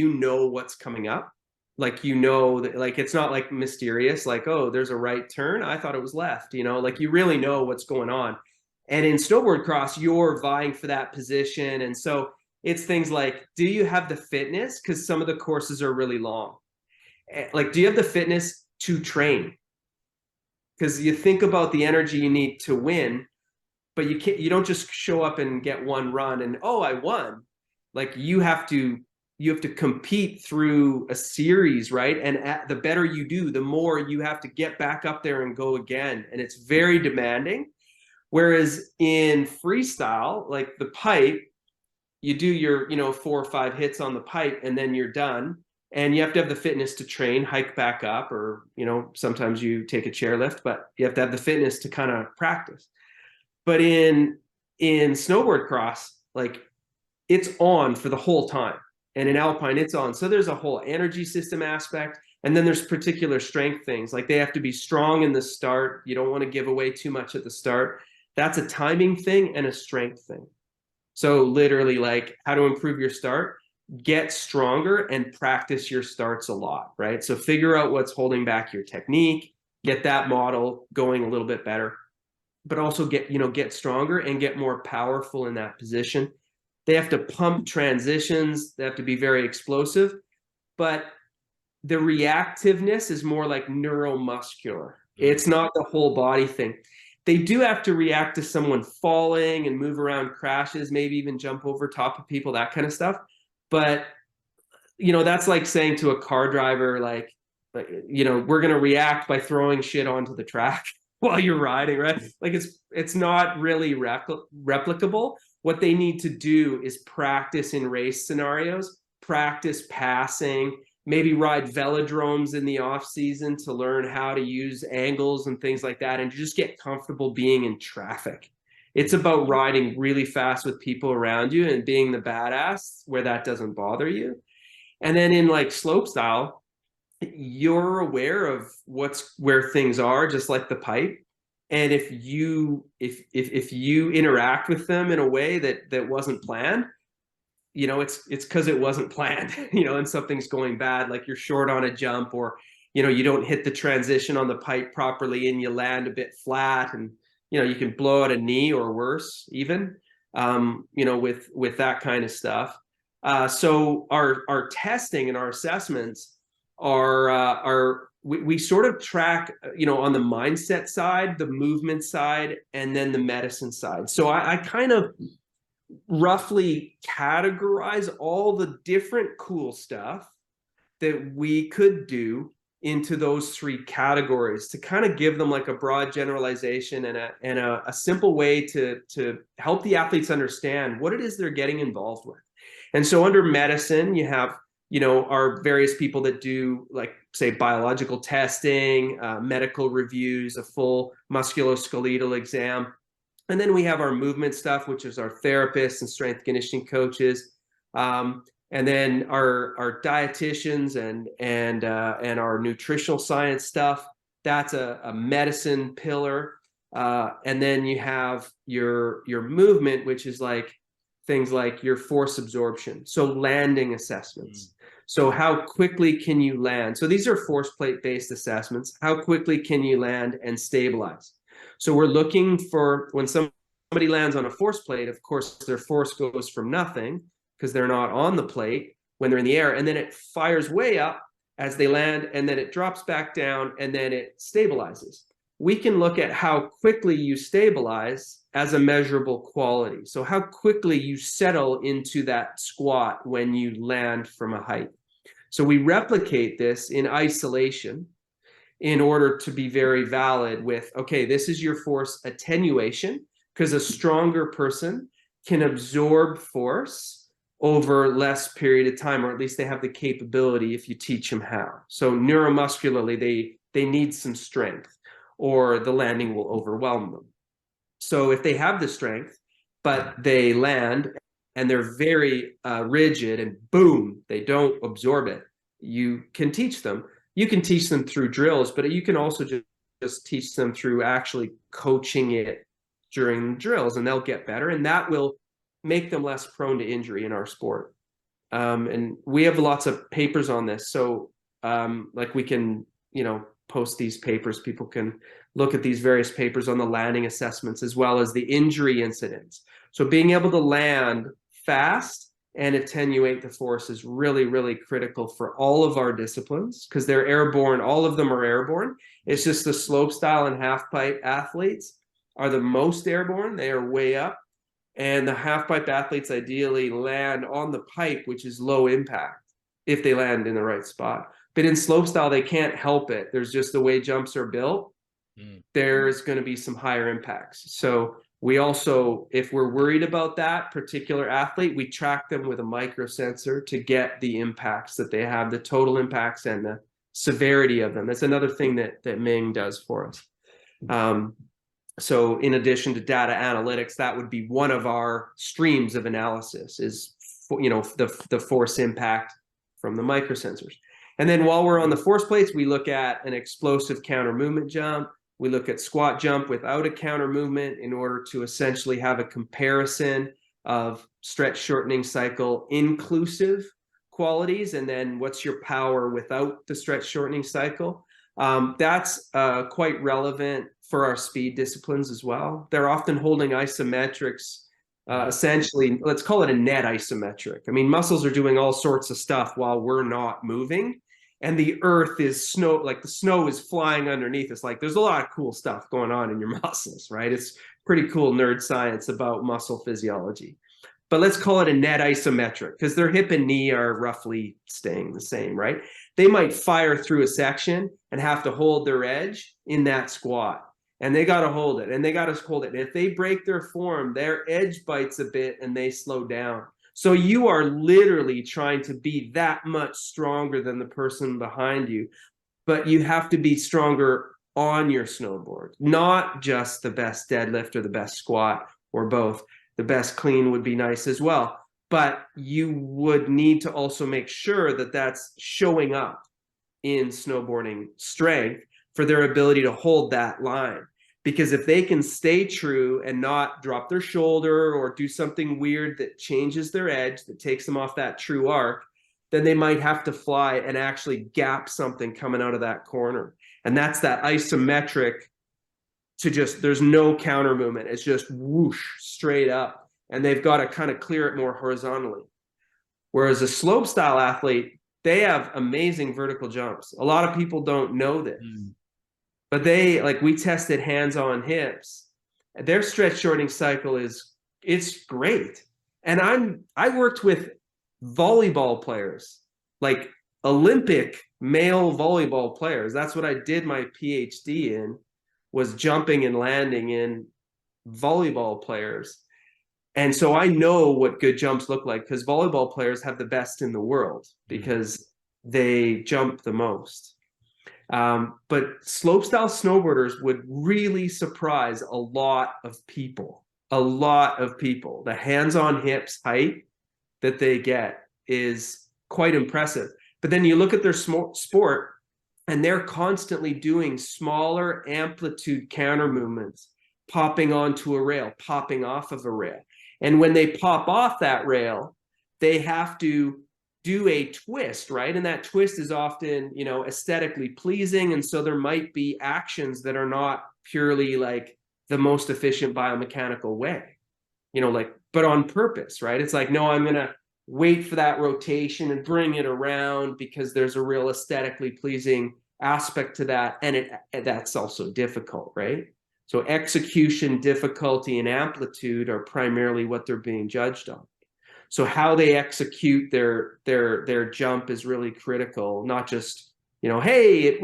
what's coming up. Like, that, like, it's not like mysterious, like, oh, there's a right turn, I thought it was left, like, you really know what's going on. And in snowboard cross, you're vying for that position. And so it's things like, do you have the fitness? Because some of the courses are really long. Like, do you have the fitness to train? Because you think about the energy you need to win, but you don't just show up and get one run and, oh, I won. Like, you have to compete through a series, right? And the better you do, the more you have to get back up there and go again. And it's very demanding. Whereas in freestyle, like the pipe, you do your, 4 or 5 hits on the pipe and then you're done. And you have to have the fitness to train, hike back up, or, sometimes you take a chairlift, but you have to have the fitness to kind of practice. But in snowboard cross, like, it's on for the whole time. And in alpine, it's on. So there's a whole energy system aspect. And then there's particular strength things. Like, they have to be strong in the start. You don't want to give away too much at the start. That's a timing thing and a strength thing. So literally, like, how to improve your start, get stronger and practice your starts a lot, right? So figure out what's holding back your technique, get that model going a little bit better, but also get stronger and get more powerful in that position. They have to pump transitions. They have to be very explosive, but the reactiveness is more like neuromuscular. It's not the whole body thing. They do have to react to someone falling and move around crashes, maybe even jump over top of people, that kind of stuff. But, that's like saying to a car driver, like, we're going to react by throwing shit onto the track while you're riding, right? Like, it's not really replicable. What they need to do is practice in race scenarios, practice passing, maybe ride velodromes in the off season to learn how to use angles and things like that, and just get comfortable being in traffic. It's about riding really fast with people around you and being the badass where that doesn't bother you. And then in like slope style, you're aware of where things are, just like the pipe. And if you interact with them in a way that wasn't planned, it's because it wasn't planned, and something's going bad, like you're short on a jump, or, you don't hit the transition on the pipe properly and you land a bit flat, and, you can blow out a knee or worse even. with that kind of stuff. So our testing and our assessments are we sort of track, on the mindset side, the movement side, and then the medicine side. So I kind of roughly categorize all the different cool stuff that we could do into those three categories to kind of give them like a broad generalization and a simple way to help the athletes understand what it is they're getting involved with. And so under medicine, you have, our various people that do, like, say, biological testing, medical reviews, a full musculoskeletal exam. And then we have our movement stuff, which is our therapists and strength conditioning coaches. And then our dietitians and our nutritional science stuff, that's a medicine pillar. And then you have your movement, which is like things like your force absorption, so landing assessments. So how quickly can you land? So these are force plate based assessments. How quickly can you land and stabilize? So we're looking for, when somebody lands on a force plate, of course, their force goes from nothing because they're not on the plate when they're in the air, and then it fires way up as they land, and then it drops back down, and then it stabilizes. We can look at how quickly you stabilize as a measurable quality. So how quickly you settle into that squat when you land from a height. So we replicate this in isolation in order to be very valid with, okay, this is your force attenuation, because a stronger person can absorb force over less period of time, or at least they have the capability if you teach them how. So neuromuscularly, they need some strength, or the landing will overwhelm them. So if they have the strength, but they land and they're very rigid and boom, they don't absorb it, you can teach them. You can teach them through drills, but you can also just teach them through actually coaching it during drills, and they'll get better, and that will make them less prone to injury in our sport. And we have lots of papers on this. So like we can, post these papers. People can look at these various papers on the landing assessments as well as the injury incidents. So being able to land fast and attenuate the force is really, really critical for all of our disciplines, because they're airborne. All of them are airborne. It's just the slopestyle and half pipe athletes are the most airborne. They are way up. And the half pipe athletes ideally land on the pipe, which is low impact, if they land in the right spot. But in slopestyle, they can't help it. There's just the way jumps are built. There's going to be some higher impacts. So we also, if we're worried about that particular athlete, we track them with a microsensor to get the impacts that they have, the total impacts and the severity of them. That's another thing that Ming does for us. So in addition to data analytics, that would be one of our streams of analysis, is, the force impact from the microsensors. And then while we're on the force plates, we look at an explosive counter movement jump. We look at squat jump without a counter movement in order to essentially have a comparison of stretch shortening cycle inclusive qualities, and then what's your power without the stretch shortening cycle. That's quite relevant for our speed disciplines as well. They're often holding isometrics, essentially, let's call it a net isometric. I mean, muscles are doing all sorts of stuff while we're not moving, and the earth is snow, like the snow is flying underneath us. Like, there's a lot of cool stuff going on in your muscles, right? It's pretty cool nerd science about muscle physiology. But let's call it a net isometric, because their hip and knee are roughly staying the same, right? They might fire through a section and have to hold their edge in that squat. And they got to hold it, and they got to hold it. And if they break their form, their edge bites a bit and they slow down. So you are literally trying to be that much stronger than the person behind you, but you have to be stronger on your snowboard, not just the best deadlift or the best squat or both. The best clean would be nice as well, but you would need to also make sure that that's showing up in snowboarding strength for their ability to hold that line. Because if they can stay true and not drop their shoulder or do something weird that changes their edge, that takes them off that true arc, then they might have to fly and actually gap something coming out of that corner. And that's that isometric to just, there's no counter movement. It's just whoosh, straight up. and they've got to kind of clear it more horizontally. Whereas a slope style athlete, they have amazing vertical jumps. A lot of people don't know this, but we tested hands on hips. Their stretch shortening cycle it's great. And I worked with volleyball players, like Olympic male volleyball players. That's what I did my PhD in, was jumping and landing in volleyball players. And so I know what good jumps look like, because volleyball players have the best in the world because they jump the most. But slopestyle snowboarders would really surprise a lot of people. The hands-on hips height that they get is quite impressive. But then you look at their sport, and they're constantly doing smaller amplitude counter movements, popping onto a rail, popping off of a rail. And when they pop off that rail, they have to do a twist, right? And that twist is often, aesthetically pleasing. And so there might be actions that are not purely like the most efficient biomechanical way, but on purpose, right? It's like, no, I'm going to wait for that rotation and bring it around because there's a real aesthetically pleasing aspect to that. And that's also difficult, right? So execution, difficulty, and amplitude are primarily what they're being judged on. So how they execute their jump is really critical. Not just, hey,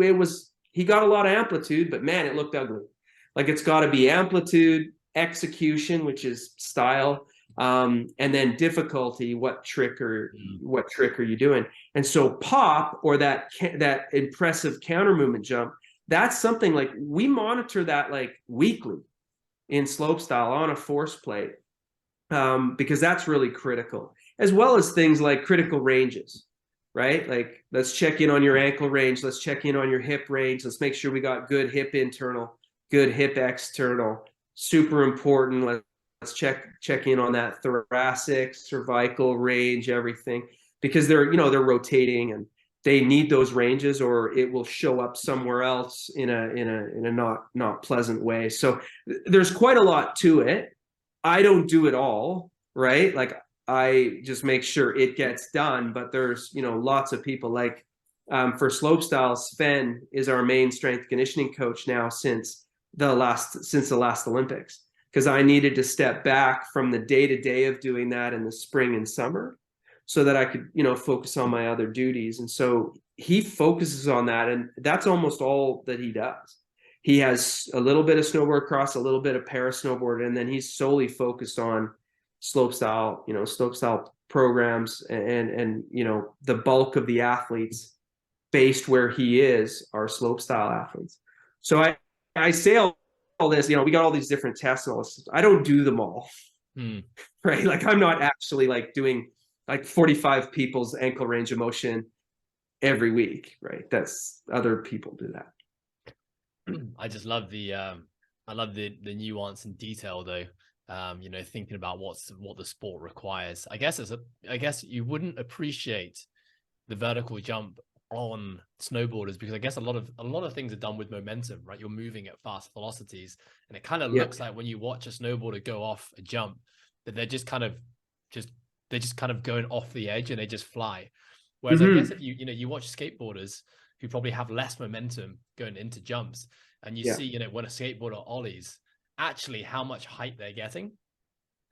he got a lot of amplitude, but man, it looked ugly. Like, it's got to be amplitude, execution, which is style, and then difficulty. What trick are you doing? And so pop, or that impressive counter movement jump, that's something like we monitor that like weekly in slopestyle on a force plate, because that's really critical, as well as things like critical ranges, right? Like, let's check in on your ankle range. Let's check in on your hip range. Let's make sure we got good hip internal, good hip external. Super important. Let's check in on that thoracic, cervical range, everything, because they're rotating and they need those ranges, or it will show up somewhere else in a not pleasant way. So there's quite a lot to it. I don't do it all, right? Like, I just make sure it gets done, but there's, lots of people like, for slopestyle, Sven is our main strength conditioning coach now since the last Olympics, because I needed to step back from the day-to-day of doing that in the spring and summer so that I could, focus on my other duties. And so he focuses on that, and that's almost all that he does. He has a little bit of snowboard cross, a little bit of para snowboard, and then he's solely focused on slopestyle programs, and the bulk of the athletes based where he is are slopestyle athletes. So I say all this, we got all these different tests and all this. I don't do them all, right? Like, I'm not actually like doing like 45 people's ankle range of motion every week, right? That's, other people do that. I just love the nuance and detail, though. Thinking about what the sport requires. I guess you wouldn't appreciate the vertical jump on snowboarders, because I guess a lot of things are done with momentum, right? You're moving at fast velocities, and it kind of looks like when you watch a snowboarder go off a jump that they're just kind of going off the edge and they just fly. Whereas I guess if you watch skateboarders who probably have less momentum going into jumps, and you see, when a skateboarder ollies, actually how much height they're getting.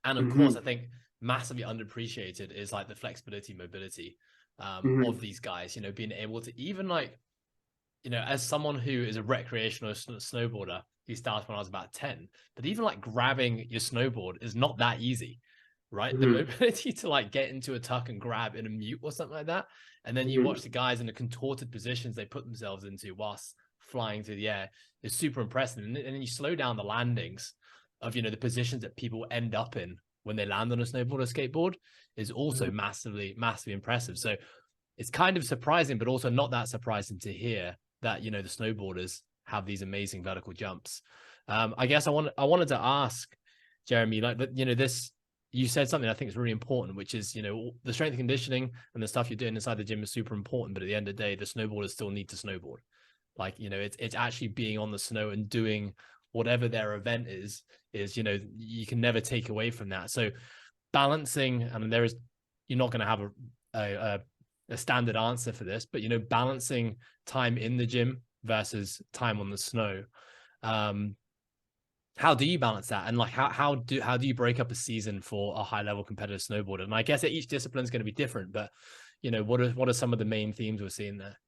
And of course, I think massively underappreciated is like the flexibility, mobility of these guys, being able to even like, as someone who is a recreational snowboarder who started when I was about 10, but even like grabbing your snowboard is not that easy, right? The mobility to like get into a tuck and grab in a mute or something like that. And then you watch the guys in the contorted positions they put themselves into whilst flying through the air is super impressive. And then you slow down the landings of, the positions that people end up in when they land on a snowboard or skateboard is also massively, massively impressive. So it's kind of surprising, but also not that surprising to hear that, the snowboarders have these amazing vertical jumps. I guess I wanted to ask Jeremy, like, this, you said something I think is really important, which is, the strength and conditioning and the stuff you're doing inside the gym is super important. But at the end of the day, the snowboarders still need to snowboard. Like, it's actually being on the snow and doing whatever their event is, you can never take away from that. So balancing, and you're not going to have a standard answer for this, but, balancing time in the gym versus time on the snow. How do you balance that? And like, how do you break up a season for a high level competitive snowboarder? And I guess that each discipline is going to be different, but what are some of the main themes we're seeing there?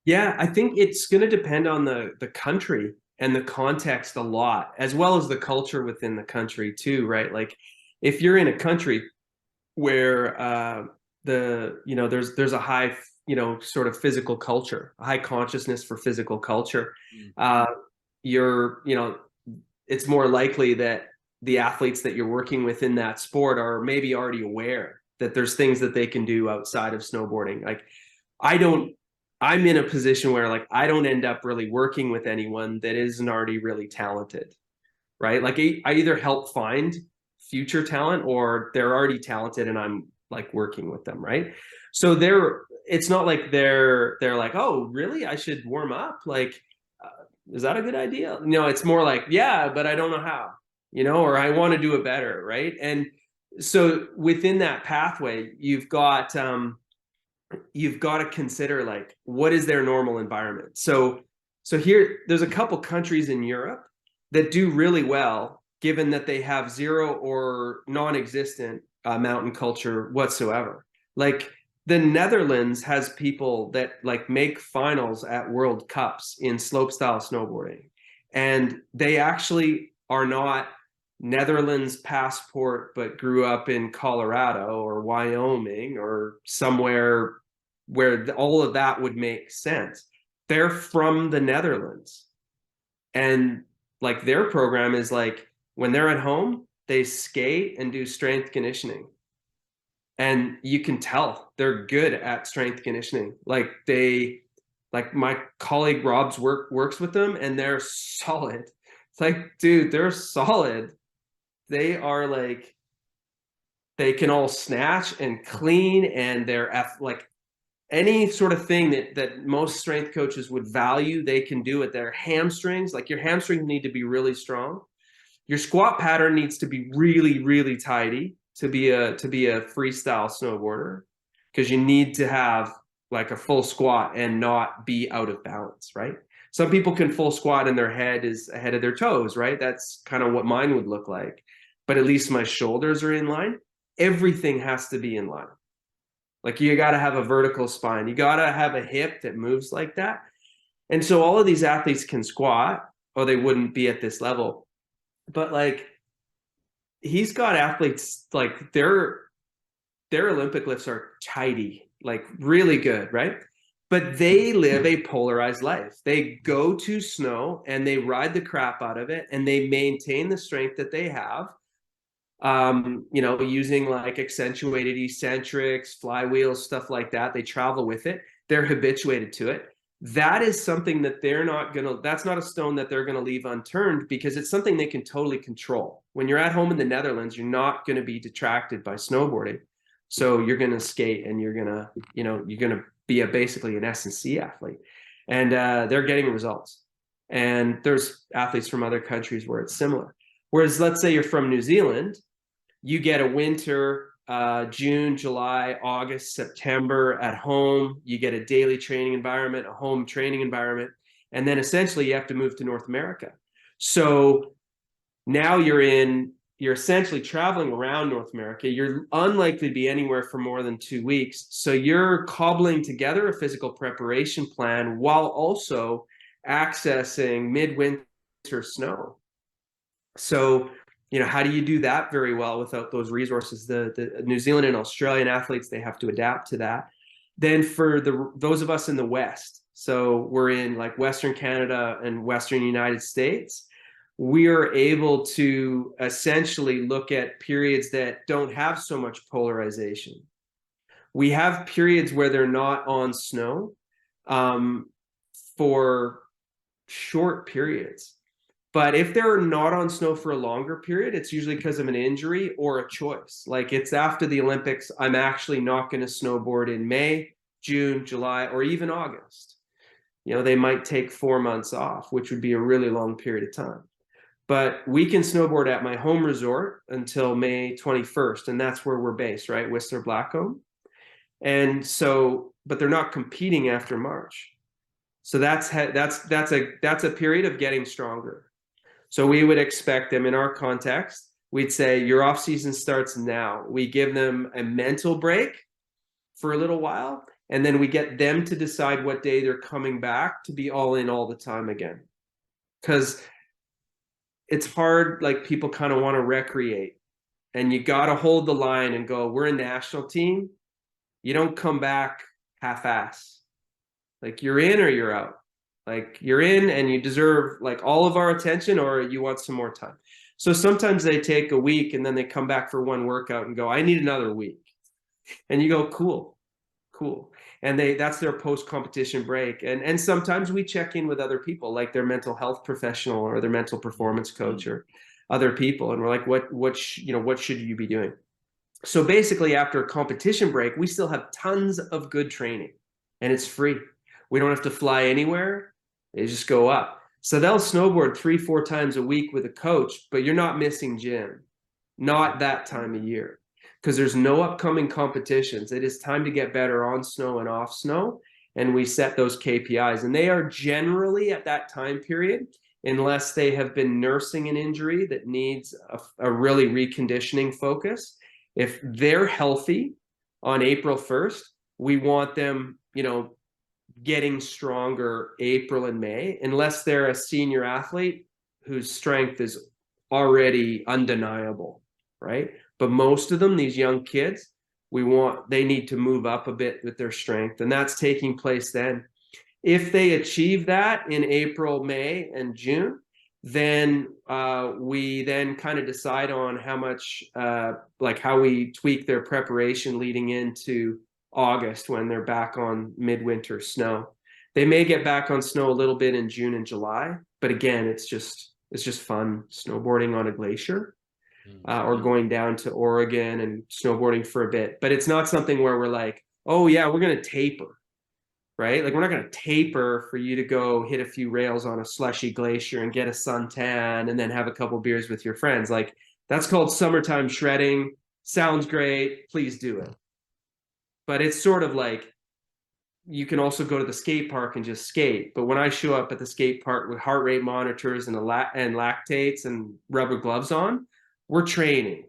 Yeah, I think it's going to depend on the country and the context a lot, as well as the culture within the country too, right? Like if you're in a country where there's a high sort of physical culture, a high consciousness for physical culture, you're it's more likely that the athletes that you're working with in that sport are maybe already aware that there's things that they can do outside of snowboarding. Like I'm in a position where like I don't end up really working with anyone that isn't already really talented, right? Like I either help find future talent or they're already talented and I'm like working with them, right? So it's not like they're like, oh, really? I should warm up. Like, is that a good idea? It's more like, yeah, but I don't know how, or I want to do it better, right? And so within that pathway, you've got to consider like what is their normal environment. So here there's a couple countries in Europe that do really well, given that they have zero or non-existent mountain culture whatsoever. Like the Netherlands has people that like make finals at World Cups in slopestyle snowboarding, and they actually are not Netherlands passport, but grew up in Colorado or Wyoming or somewhere where all of that would make sense. They're from the Netherlands, and like their program is like when they're at home, they skate and do strength conditioning. And you can tell they're good at strength conditioning. Like my colleague Rob's works with them and they're solid. It's like, dude, they're solid. They are like, they can all snatch and clean, and they're like any sort of thing that most strength coaches would value, they can do it. Their hamstrings, like your hamstrings need to be really strong. Your squat pattern needs to be really, really tidy to be a freestyle snowboarder, because you need to have like a full squat and not be out of balance, right? Some people can full squat and their head is ahead of their toes, right? That's kind of what mine would look like. But at least my shoulders are in line. Everything has to be in line. Like you got to have a vertical spine. You got to have a hip that moves like that. And so all of these athletes can squat, or they wouldn't be at this level. But like he's got athletes like their Olympic lifts are tidy, like really good, right? But they live a polarized life. They go to snow and they ride the crap out of it, and they maintain the strength that they have, using like accentuated eccentrics, flywheels, stuff like that. They travel with it. They're habituated to it. That is something that that's not a stone that they're going to leave unturned, because it's something they can totally control. When you're at home in the Netherlands, you're not going to be detracted by snowboarding. So you're going to skate and you're going to be basically an S&C athlete, and they're getting results. And there's athletes from other countries where it's similar. Whereas let's say you're from New Zealand, you get a winter, June, July, August, September at home. You get a daily training environment, a home training environment, and then essentially you have to move to North America. So now you're essentially traveling around North America. You're unlikely to be anywhere for more than 2 weeks. So you're cobbling together a physical preparation plan while also accessing midwinter snow. So how do you do that very well without those resources? The New Zealand and Australian athletes, they have to adapt to that. Then for those of us in the West, so we're in like Western Canada and Western United States, we are able to essentially look at periods that don't have so much polarization. We have periods where they're not on snow for short periods. But if they're not on snow for a longer period, it's usually because of an injury or a choice. Like it's after the Olympics, I'm actually not going to snowboard in May, June, July, or even August. They might take 4 months off, which would be a really long period of time. But we can snowboard at my home resort until May 21st, and that's where we're based, right? Whistler Blackcomb. And so, but they're not competing after March. So that's a period of getting stronger. So we would expect them in our context. We'd say your off season starts now. We give them a mental break for a little while, and then we get them to decide what day they're coming back to be all in all the time again. Because it's hard, like people kind of want to recreate, and you got to hold the line and go, we're a national team. You don't come back half-ass. Like you're in or you're out. Like you're in and you deserve like all of our attention, or you want some more time. So sometimes they take a week and then they come back for one workout and go, I need another week. And you go, cool. And that's their post-competition break. And sometimes we check in with other people, like their mental health professional or their mental performance coach or other people. And we're like, what should you be doing? So basically after a competition break, we still have tons of good training, and it's free. We don't have to fly anywhere. They just go up. So they'll snowboard 3-4 times a week with a coach, but you're not missing gym, not that time of year, because there's no upcoming competitions. It is time to get better on snow and off snow. And we set those KPIs, and they are generally at that time period, unless they have been nursing an injury that needs a really reconditioning focus. If they're healthy on April 1st, we want them, getting stronger April and May, unless they're a senior athlete whose strength is already undeniable, right? But most of them, these young kids, they need to move up a bit with their strength, and that's taking place then. If they achieve that in April, May, and June, then we then kind of decide on how much, how we tweak their preparation leading into August when they're back on midwinter snow. They may get back on snow a little bit in June and July, but again, it's just fun snowboarding on a glacier, or going down to Oregon and snowboarding for a bit. But it's not something where we're like, oh yeah, we're going to taper, right? Like we're not going to taper for you to go hit a few rails on a slushy glacier and get a suntan and then have a couple beers with your friends. Like that's called summertime shredding. Sounds great. Please do it. But it's sort of like, you can also go to the skate park and just skate. But when I show up at the skate park with heart rate monitors and lactates and rubber gloves on, we're training.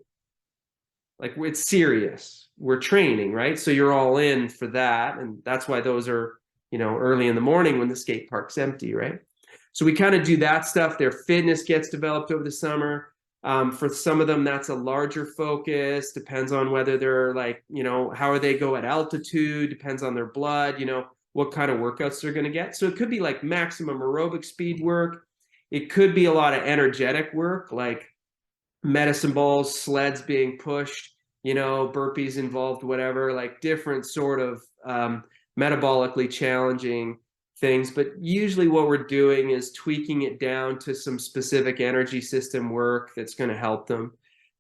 Like it's serious. We're training, right? So you're all in for that. And that's why those are, early in the morning when the skate park's empty, right? So we kind of do that stuff. Their fitness gets developed over the summer. For some of them, that's a larger focus. Depends on whether they're like, how they go at altitude, depends on their blood, what kind of workouts they're going to get. So it could be like maximum aerobic speed work. It could be a lot of energetic work, like medicine balls, sleds being pushed, burpees involved, whatever, like different sort of metabolically challenging things. But usually what we're doing is tweaking it down to some specific energy system work that's going to help them,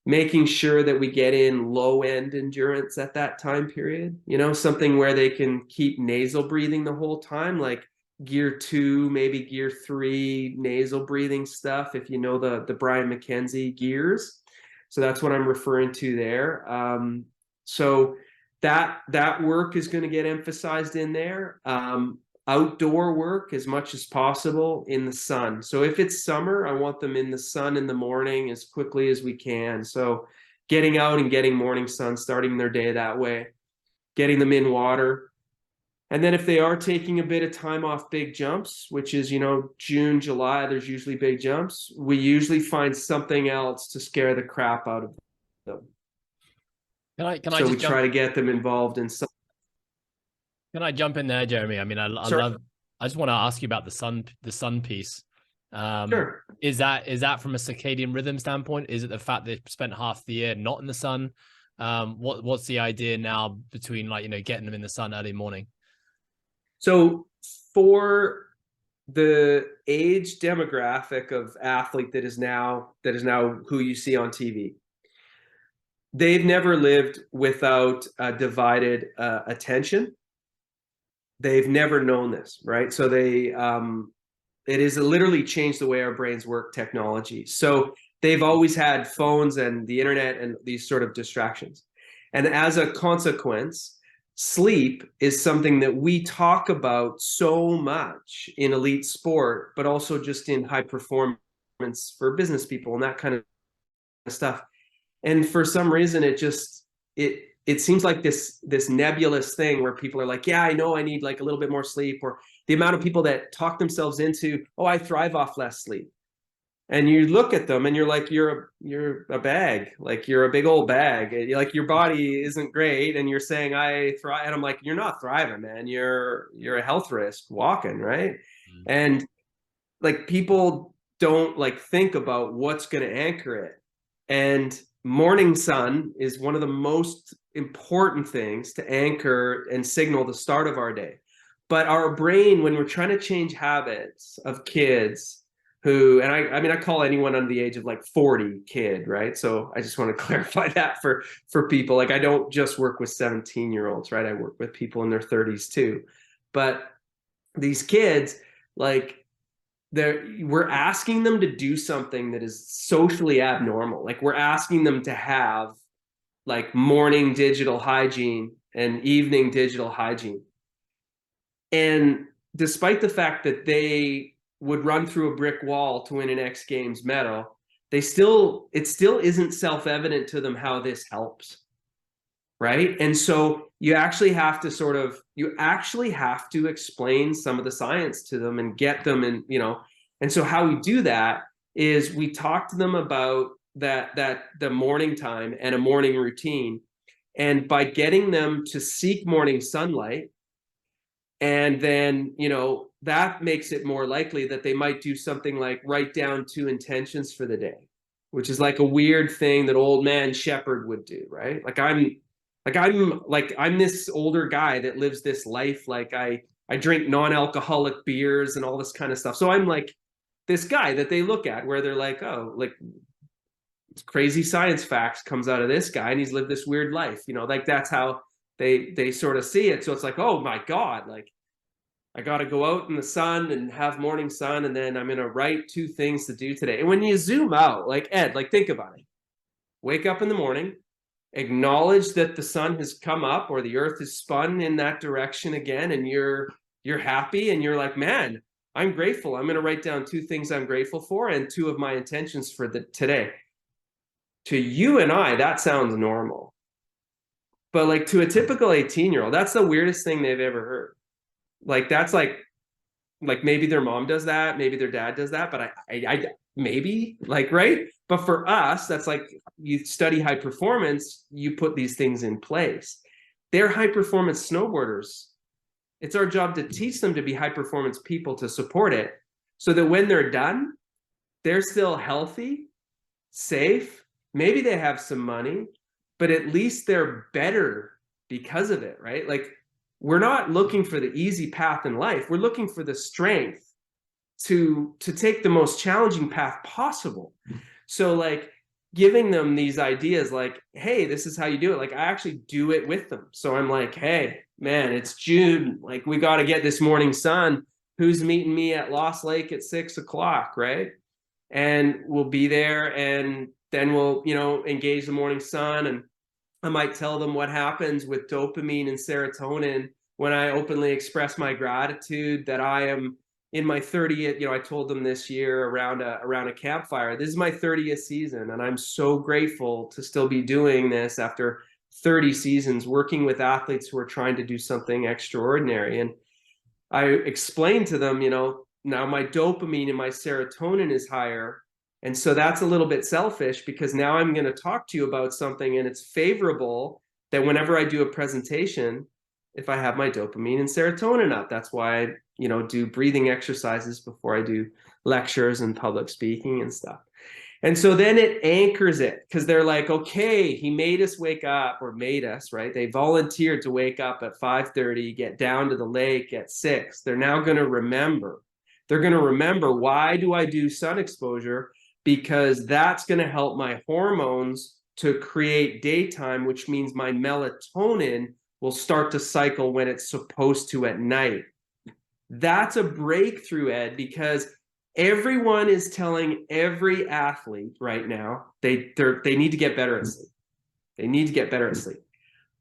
making sure that we get in low end endurance at that time period, something where they can keep nasal breathing the whole time, like gear 2, maybe gear 3 nasal breathing stuff, if you know the Brian McKenzie gears. So that's what I'm referring to there. So that work is going to get emphasized in there. Outdoor work as much as possible in the sun. So if it's summer, I want them in the sun in the morning as quickly as we can. So getting out and getting morning sun, starting their day that way, getting them in water. And then if they are taking a bit of time off big jumps, which is, June, July, there's usually big jumps, we usually find something else to scare the crap out of them. So we try to get them involved in something. Can I jump in there, Jeremy? I mean, I just want to ask you about the sun piece. Sure. Is that from a circadian rhythm standpoint? Is it the fact they've spent half the year not in the sun? What's the idea now between getting them in the sun early morning? So for the age demographic of athlete that is now who you see on TV, they've never lived without divided attention. They've never known this, right? So It is literally changed the way our brains work, technology. So they've always had phones and the internet and these sort of distractions. And as a consequence, sleep is something that we talk about so much in elite sport, but also just in high performance for business people and that kind of stuff. And for some reason, it seems like this nebulous thing where people are like, yeah, I know I need like a little bit more sleep, or the amount of people that talk themselves into, oh, I thrive off less sleep. And you look at them and you're like, you're a bag, like you're a big old bag. Like your body isn't great, and you're saying I thrive. And I'm like, you're not thriving, man. You're a health risk walking, right? Mm. And like people don't like think about what's going to anchor it. And morning sun is one of the most important things to anchor and signal the start of our day. But our brain, when we're trying to change habits of kids who, and I mean, I call anyone under the age of like 40 kid, right? So I just want to clarify that for people. Like I don't just work with 17-year-olds, right? I work with people in their 30s too. But these kids, like, we're asking them to do something that is socially abnormal. Like we're asking them to have like morning digital hygiene and evening digital hygiene. And despite the fact that they would run through a brick wall to win an X Games medal, it still isn't self-evident to them how this helps. Right. And so you actually have to explain some of the science to them and get them in, and so how we do that is we talk to them about that the morning time and a morning routine. And by getting them to seek morning sunlight, and then, that makes it more likely that they might do something like write down 2 intentions for the day, which is like a weird thing that old man Sheppard would do, right? I'm this older guy that lives this life. Like I drink non-alcoholic beers and all this kind of stuff. So I'm like this guy that they look at where they're like, oh, like crazy science facts comes out of this guy and he's lived this weird life, like that's how they sort of see it. So it's like, oh my God, like I got to go out in the sun and have morning sun, and then I'm going to write 2 things to do today. And when you zoom out, like Ed, like think about it. Wake up in the morning, acknowledge that the sun has come up or the earth is spun in that direction again, and you're happy and you're like, man, I'm grateful. I'm going to write down 2 things I'm grateful for and 2 of my intentions for today. To you and I, that sounds normal. But like to a typical 18-year-old, that's the weirdest thing they've ever heard. Like that's like maybe their mom does that, maybe their dad does that, but I maybe, like, right? But for us, that's like, you study high performance, you put these things in place. They're high performance snowboarders. It's our job to teach them to be high performance people, to support it, so that when they're done, they're still healthy, safe. Maybe they have some money, but at least they're better because of it, right? Like we're not looking for the easy path in life. We're looking for the strength to take the most challenging path possible. So like giving them these ideas like, hey, this is how you do it. Like I actually do it with them. So I'm like, hey, man, it's June. Like we got to get this morning sun. Who's meeting me at Lost Lake at 6 o'clock, right? And we'll be there, and then we'll, engage the morning sun. And I might tell them what happens with dopamine and serotonin when I openly express my gratitude that I am in my 30th. I told them this year around a campfire, this is my 30th season, and I'm so grateful to still be doing this after 30 seasons, working with athletes who are trying to do something extraordinary. And I explained to them, now my dopamine and my serotonin is higher. And so that's a little bit selfish, because now I'm going to talk to you about something, and it's favorable that whenever I do a presentation, if I have my dopamine and serotonin up. That's why I, do breathing exercises before I do lectures and public speaking and stuff. And so then it anchors it, because they're like, okay, he made us wake up, or made us, right? They volunteered to wake up at 5:30, get down to the lake at 6. They're now going to remember. They're going to remember, why do I do sun exposure? Because that's going to help my hormones to create daytime, which means my melatonin will start to cycle when it's supposed to at night. That's a breakthrough, Ed, because everyone is telling every athlete right now they need to get better at sleep. They need to get better at sleep.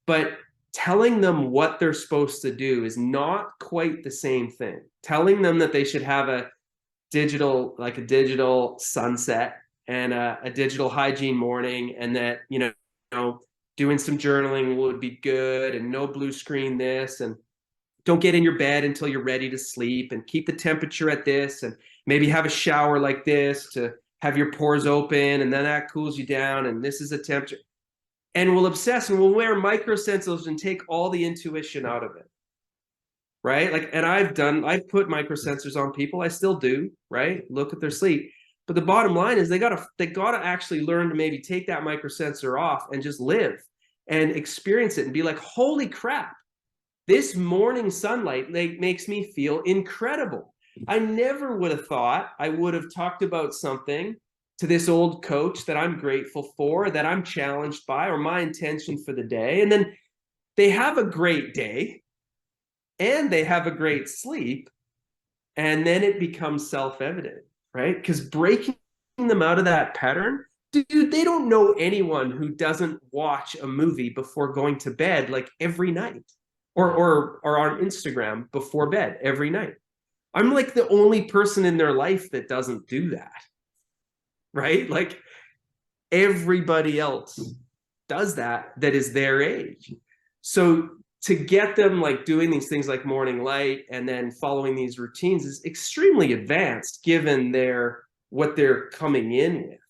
But telling them what they're supposed to do is not quite the same thing. Telling them that they should have a digital sunset and a digital hygiene morning, and that, doing some journaling would be good, and no blue screen this, and don't get in your bed until you're ready to sleep, and keep the temperature at this, and maybe have a shower like this to have your pores open, and then that cools you down, and this is a temperature. And we'll obsess and we'll wear microsensors and take all the intuition out of it. Right? Like, and I've put microsensors on people. I still do, right? Look at their sleep. But the bottom line is they gotta actually learn to maybe take that microsensor off and just live and experience it and be like, holy crap, this morning sunlight makes me feel incredible. I never would have thought I would have talked about something to this old coach that I'm grateful for, that I'm challenged by, or my intention for the day. And then they have a great day and they have a great sleep. And then it becomes self-evident, right? Because breaking them out of that pattern, dude, they don't know anyone who doesn't watch a movie before going to bed, like every night, or on Instagram before bed every night. I'm like the only person in their life that doesn't do that, right? Like everybody else does that is their age. So to get them like doing these things like morning light and then following these routines is extremely advanced given what they're coming in with,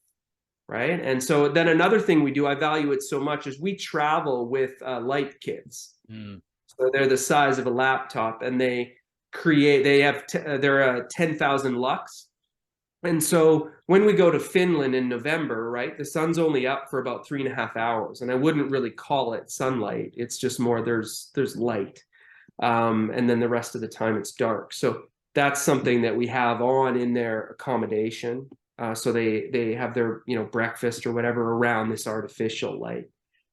right? And so then another thing we do, I value it so much, is we travel with light kids. So they're the size of a laptop, and they're 10,000 lux. And so when we go to Finland in November, right, the sun's only up for about 3.5 hours, and I wouldn't really call it sunlight. It's just more there's light, and then the rest of the time it's dark. So that's something that we have on in their accommodation. So they have their breakfast or whatever around this artificial light,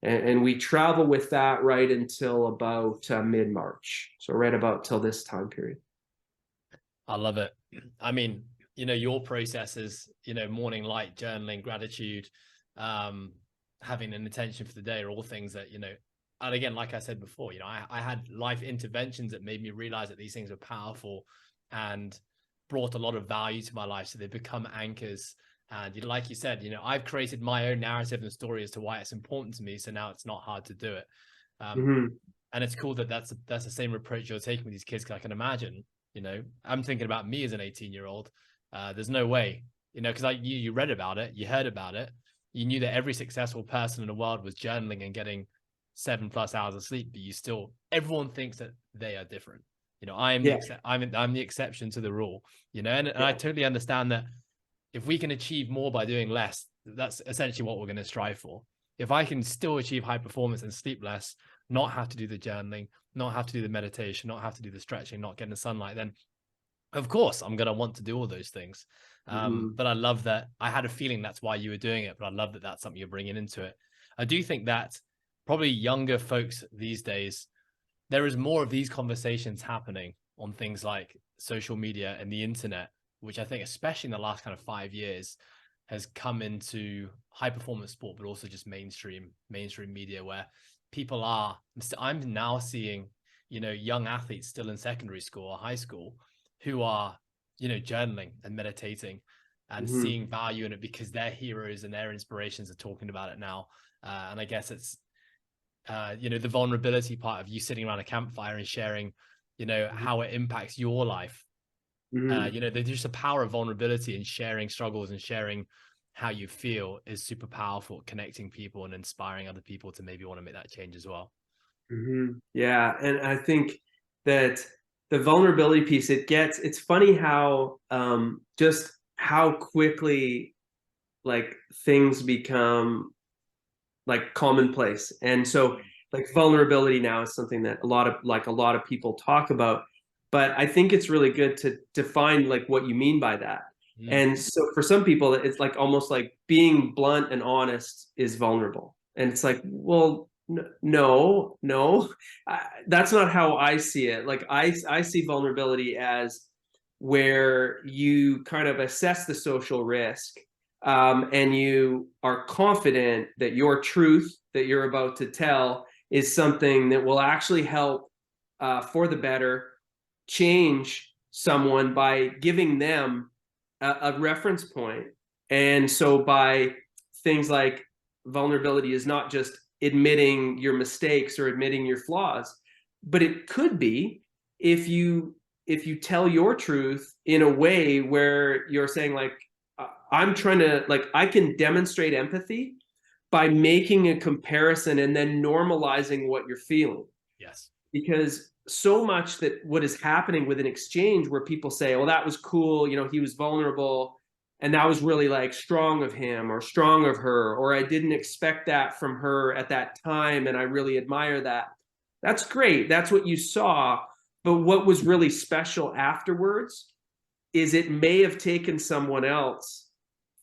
and we travel with that right until about mid-March. So right about till this time period. I love it. I mean, your processes, morning light, journaling, gratitude, having an intention for the day are all things that, and again, like I said before, I had life interventions that made me realize that these things are powerful and brought a lot of value to my life. So they become anchors. And like you said, I've created my own narrative and story as to why it's important to me. So now it's not hard to do it. And it's cool that that's the same approach you're taking with these kids. Cause I can imagine, I'm thinking about me as an 18-year-old. There's no way, because you read about it, you heard about it, you knew that every successful person in the world was journaling and getting 7+ hours of sleep, but everyone thinks that they are different. I'm the exception to the rule, and I totally understand that if we can achieve more by doing less, that's essentially what we're going to strive for. If I can still achieve high performance and sleep less, not have to do the journaling, not have to do the meditation, not have to do the stretching, not get in the sunlight, then of course I'm going to want to do all those things. But I love that. I had a feeling that's why you were doing it, but I love that that's something you're bringing into it. I do think that probably younger folks these days, there is more of these conversations happening on things like social media and the internet, which I think, especially in the last kind of 5 years, has come into high performance sport, but also just mainstream media, where I'm now seeing, young athletes still in secondary school or high school who are, journaling and meditating and seeing value in it because their heroes and their inspirations are talking about it now. And I guess it's, the vulnerability part of you sitting around a campfire and sharing, how it impacts your life. There's just a power of vulnerability and sharing struggles and sharing how you feel is super powerful, connecting people and inspiring other people to maybe want to make that change as well. Yeah. And I think that the vulnerability piece, it's funny how just how quickly like things become like commonplace. And so like vulnerability now is something that a lot of people talk about, but I think it's really good to define like what you mean by that. And so for some people, it's like almost like being blunt and honest is vulnerable. And it's like, well, No, no, that's not how I see it. Like I see vulnerability as where you kind of assess the social risk, and you are confident that your truth that you're about to tell is something that will actually help, for the better, change someone by giving them a reference point. And so by things like vulnerability is not just admitting your mistakes or admitting your flaws, but it could be if you tell your truth in a way where you're saying like, I'm trying to, like, I can demonstrate empathy by making a comparison and then normalizing what you're feeling. Yes. Because so much that what is happening with an exchange where people say, oh, that was cool, he was vulnerable, and that was really like strong of him or strong of her, or I didn't expect that from her at that time and I really admire that. That's great, that's what you saw. But what was really special afterwards is it may have taken someone else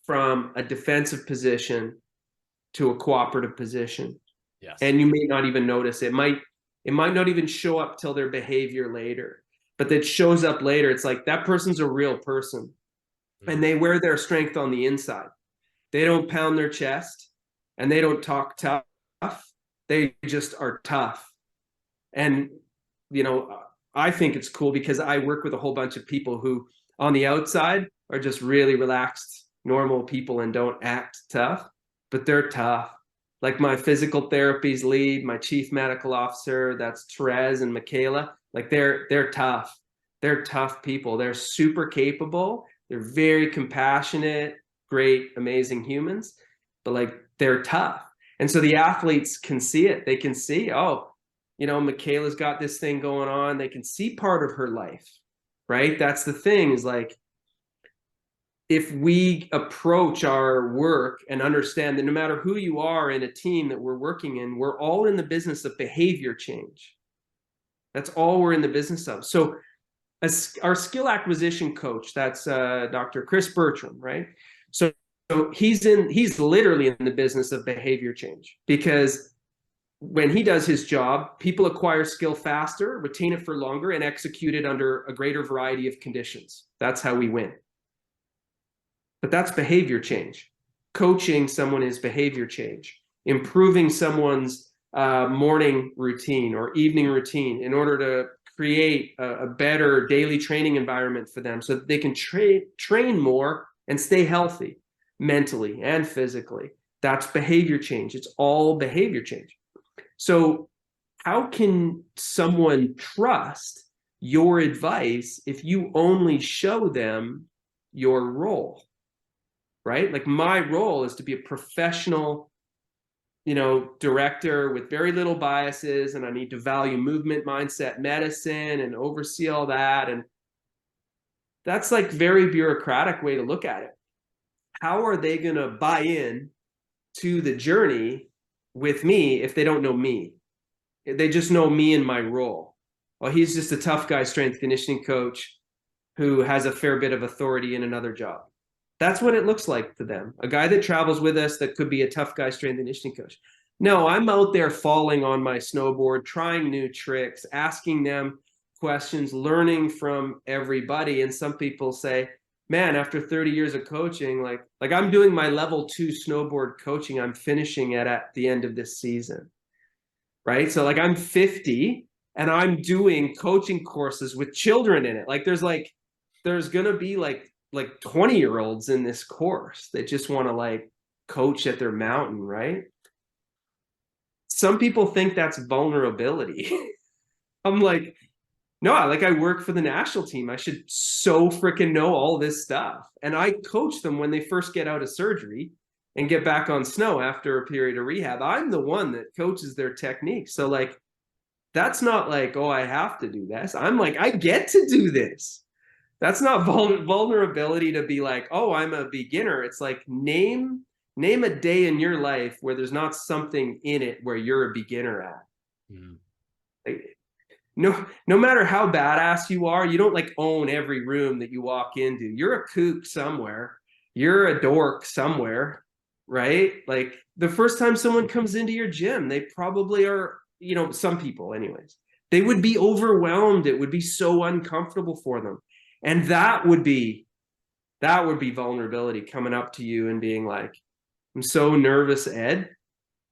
from a defensive position to a cooperative position. Yes. And you may not even notice it. It might not even show up till their behavior later, but that shows up later. It's like that person's a real person, and they wear their strength on the inside. They don't pound their chest and they don't talk tough. They just are tough. And, I think it's cool because I work with a whole bunch of people who on the outside are just really relaxed, normal people and don't act tough, but they're tough. Like my physical therapies lead, my chief medical officer, that's Therese and Michaela. Like they're tough. They're tough people. They're super capable. They're very compassionate, great, amazing humans, but like they're tough. And so the athletes can see it. They can see, oh, Michaela's got this thing going on. They can see part of her life, right? That's the thing, is like, if we approach our work and understand that no matter who you are in a team that we're working in, we're all in the business of behavior change. That's all we're in the business of. So our skill acquisition coach, that's Dr. Chris Bertram, right? So he's literally in the business of behavior change, because when he does his job, people acquire skill faster, retain it for longer, and execute it under a greater variety of conditions. That's how we win. But that's behavior change. Coaching someone is behavior change. Improving someone's morning routine or evening routine in order to create a better daily training environment for them so that they can train more and stay healthy mentally and physically. That's behavior change. It's all behavior change. So how can someone trust your advice if you only show them your role? Right? Like my role is to be a professional, director with very little biases, and I need to value movement, mindset, medicine, and oversee all that. And that's like very bureaucratic way to look at it. How are they going to buy in to the journey with me if they don't know me? They just know me and my role. Well, he's just a tough guy strength conditioning coach who has a fair bit of authority in another job. That's what it looks like to them. A guy that travels with us that could be a tough guy strength and conditioning coach. No, I'm out there falling on my snowboard, trying new tricks, asking them questions, learning from everybody. And some people say, man, after 30 years of coaching, like I'm doing my level 2 snowboard coaching, I'm finishing it at the end of this season. Right? So like I'm 50 and I'm doing coaching courses with children in it. Like there's going to be like 20-year-olds in this course that just want to like coach at their mountain, right? Some people think that's vulnerability. I'm like, no, I work for the national team. I should so freaking know all this stuff. And I coach them when they first get out of surgery and get back on snow after a period of rehab. I'm the one that coaches their technique. So like, that's not like, oh, I have to do this. I'm like, I get to do this. That's not vulnerability to be like, oh, I'm a beginner. It's like name a day in your life where there's not something in it where you're a beginner at. Mm-hmm. Like, no matter how badass you are, you don't like own every room that you walk into. You're a kook somewhere. You're a dork somewhere. right? Like the first time someone comes into your gym, they probably are, you know, some people anyways, they would be overwhelmed. It would be so uncomfortable for them. And that would be vulnerability, coming up to you and being like, I'm so nervous, Ed,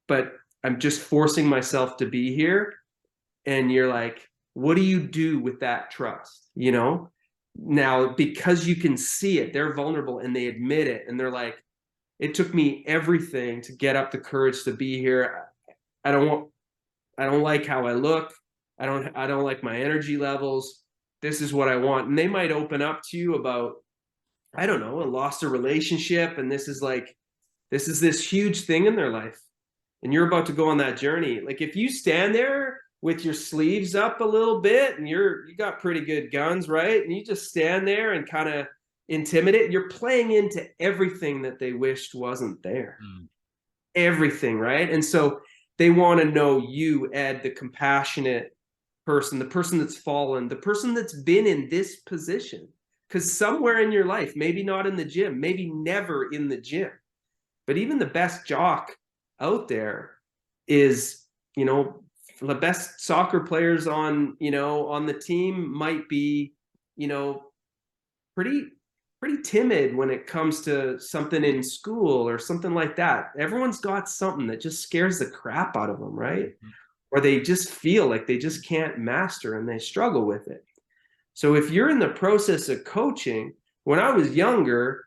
but I'm just forcing myself to be here. And you're like, what do you do with that trust? You know, now because you can see it, they're vulnerable and they admit it. And they're like, it took me everything to get up the courage to be here. I don't want, I don't like how I look. I don't like my energy levels. This is what I want. And they might open up to you about, I don't know, lost a relationship. And this is this huge thing in their life. And you're about to go on that journey. Like if you stand there with your sleeves up a little bit and you got pretty good guns, right? And you just stand there and kind of intimidate, you're playing into everything that they wished wasn't there. Mm. Everything, right? And so they want to know you, Ed, the compassionate person, the person that's fallen, the person that's been in this position. Because somewhere in your life, maybe not in the gym, maybe never in the gym, but even the best jock out there is, you know, the best soccer players on, you know, on the team might be, you know, pretty timid when it comes to something in school or something like that. Everyone's got something that just scares the crap out of them, right? Or they just feel like they just can't master and they struggle with it. So if you're in the process of coaching, when I was younger,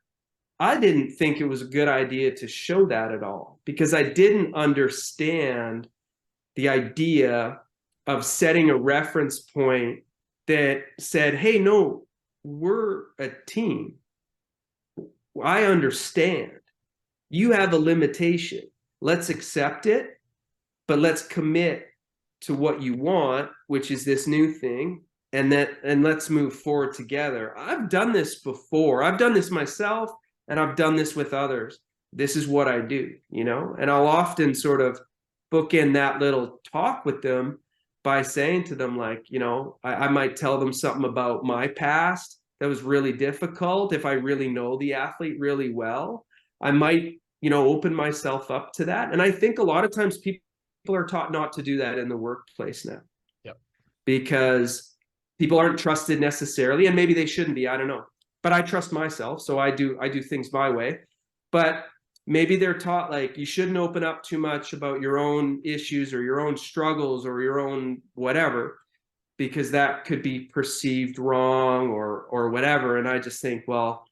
I didn't think it was a good idea to show that at all because I didn't understand the idea of setting a reference point that said, hey, no, we're a team. I understand. You have a limitation. Let's accept it, but let's commit to what you want, which is this new thing, and let's move forward together. I've done this before. I've done this myself, and I've done this with others. This is what I do, you know? And I'll often sort of book in that little talk with them by saying to them, like, you know, I might tell them something about my past that was really difficult. If I really know the athlete really well, I might, you know, open myself up to that. And I think a lot of times people are taught not to do that in the workplace now. Yep. Because people aren't trusted necessarily, and maybe they shouldn't be, I don't know. But I trust myself, so I do things my way. But maybe they're taught like you shouldn't open up too much about your own issues or your own struggles or your own whatever, because that could be perceived wrong or whatever. And I just think, well,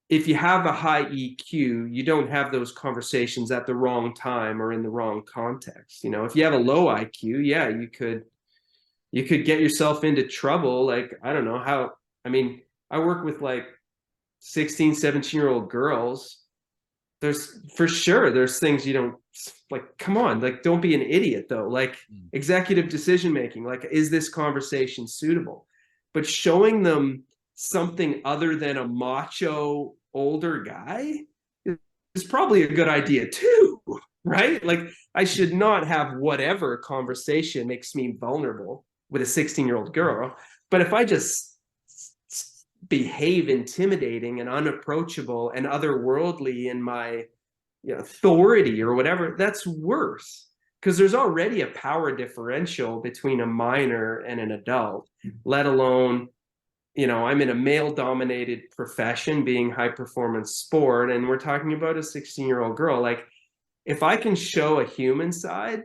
if you have a high EQ, you don't have those conversations at the wrong time or in the wrong context. You know, if you have a low IQ, yeah, you could get yourself into trouble. Like, I don't know how, I mean, I work with like 16, 17-year-old girls. There's for sure, there's things you don't like, come on, like, don't be an idiot though. Like executive decision making, like, is this conversation suitable? But showing them something other than a macho older guy is probably a good idea too, right? Like, I should not have whatever conversation makes me vulnerable with a 16-year-old girl. But if I just behave intimidating and unapproachable and otherworldly in my, you know, authority or whatever, that's worse, because there's already a power differential between a minor and an adult, let alone, you know, I'm in a male dominated profession being high performance sport, and we're talking about a 16-year-old girl. Like, if I can show a human side,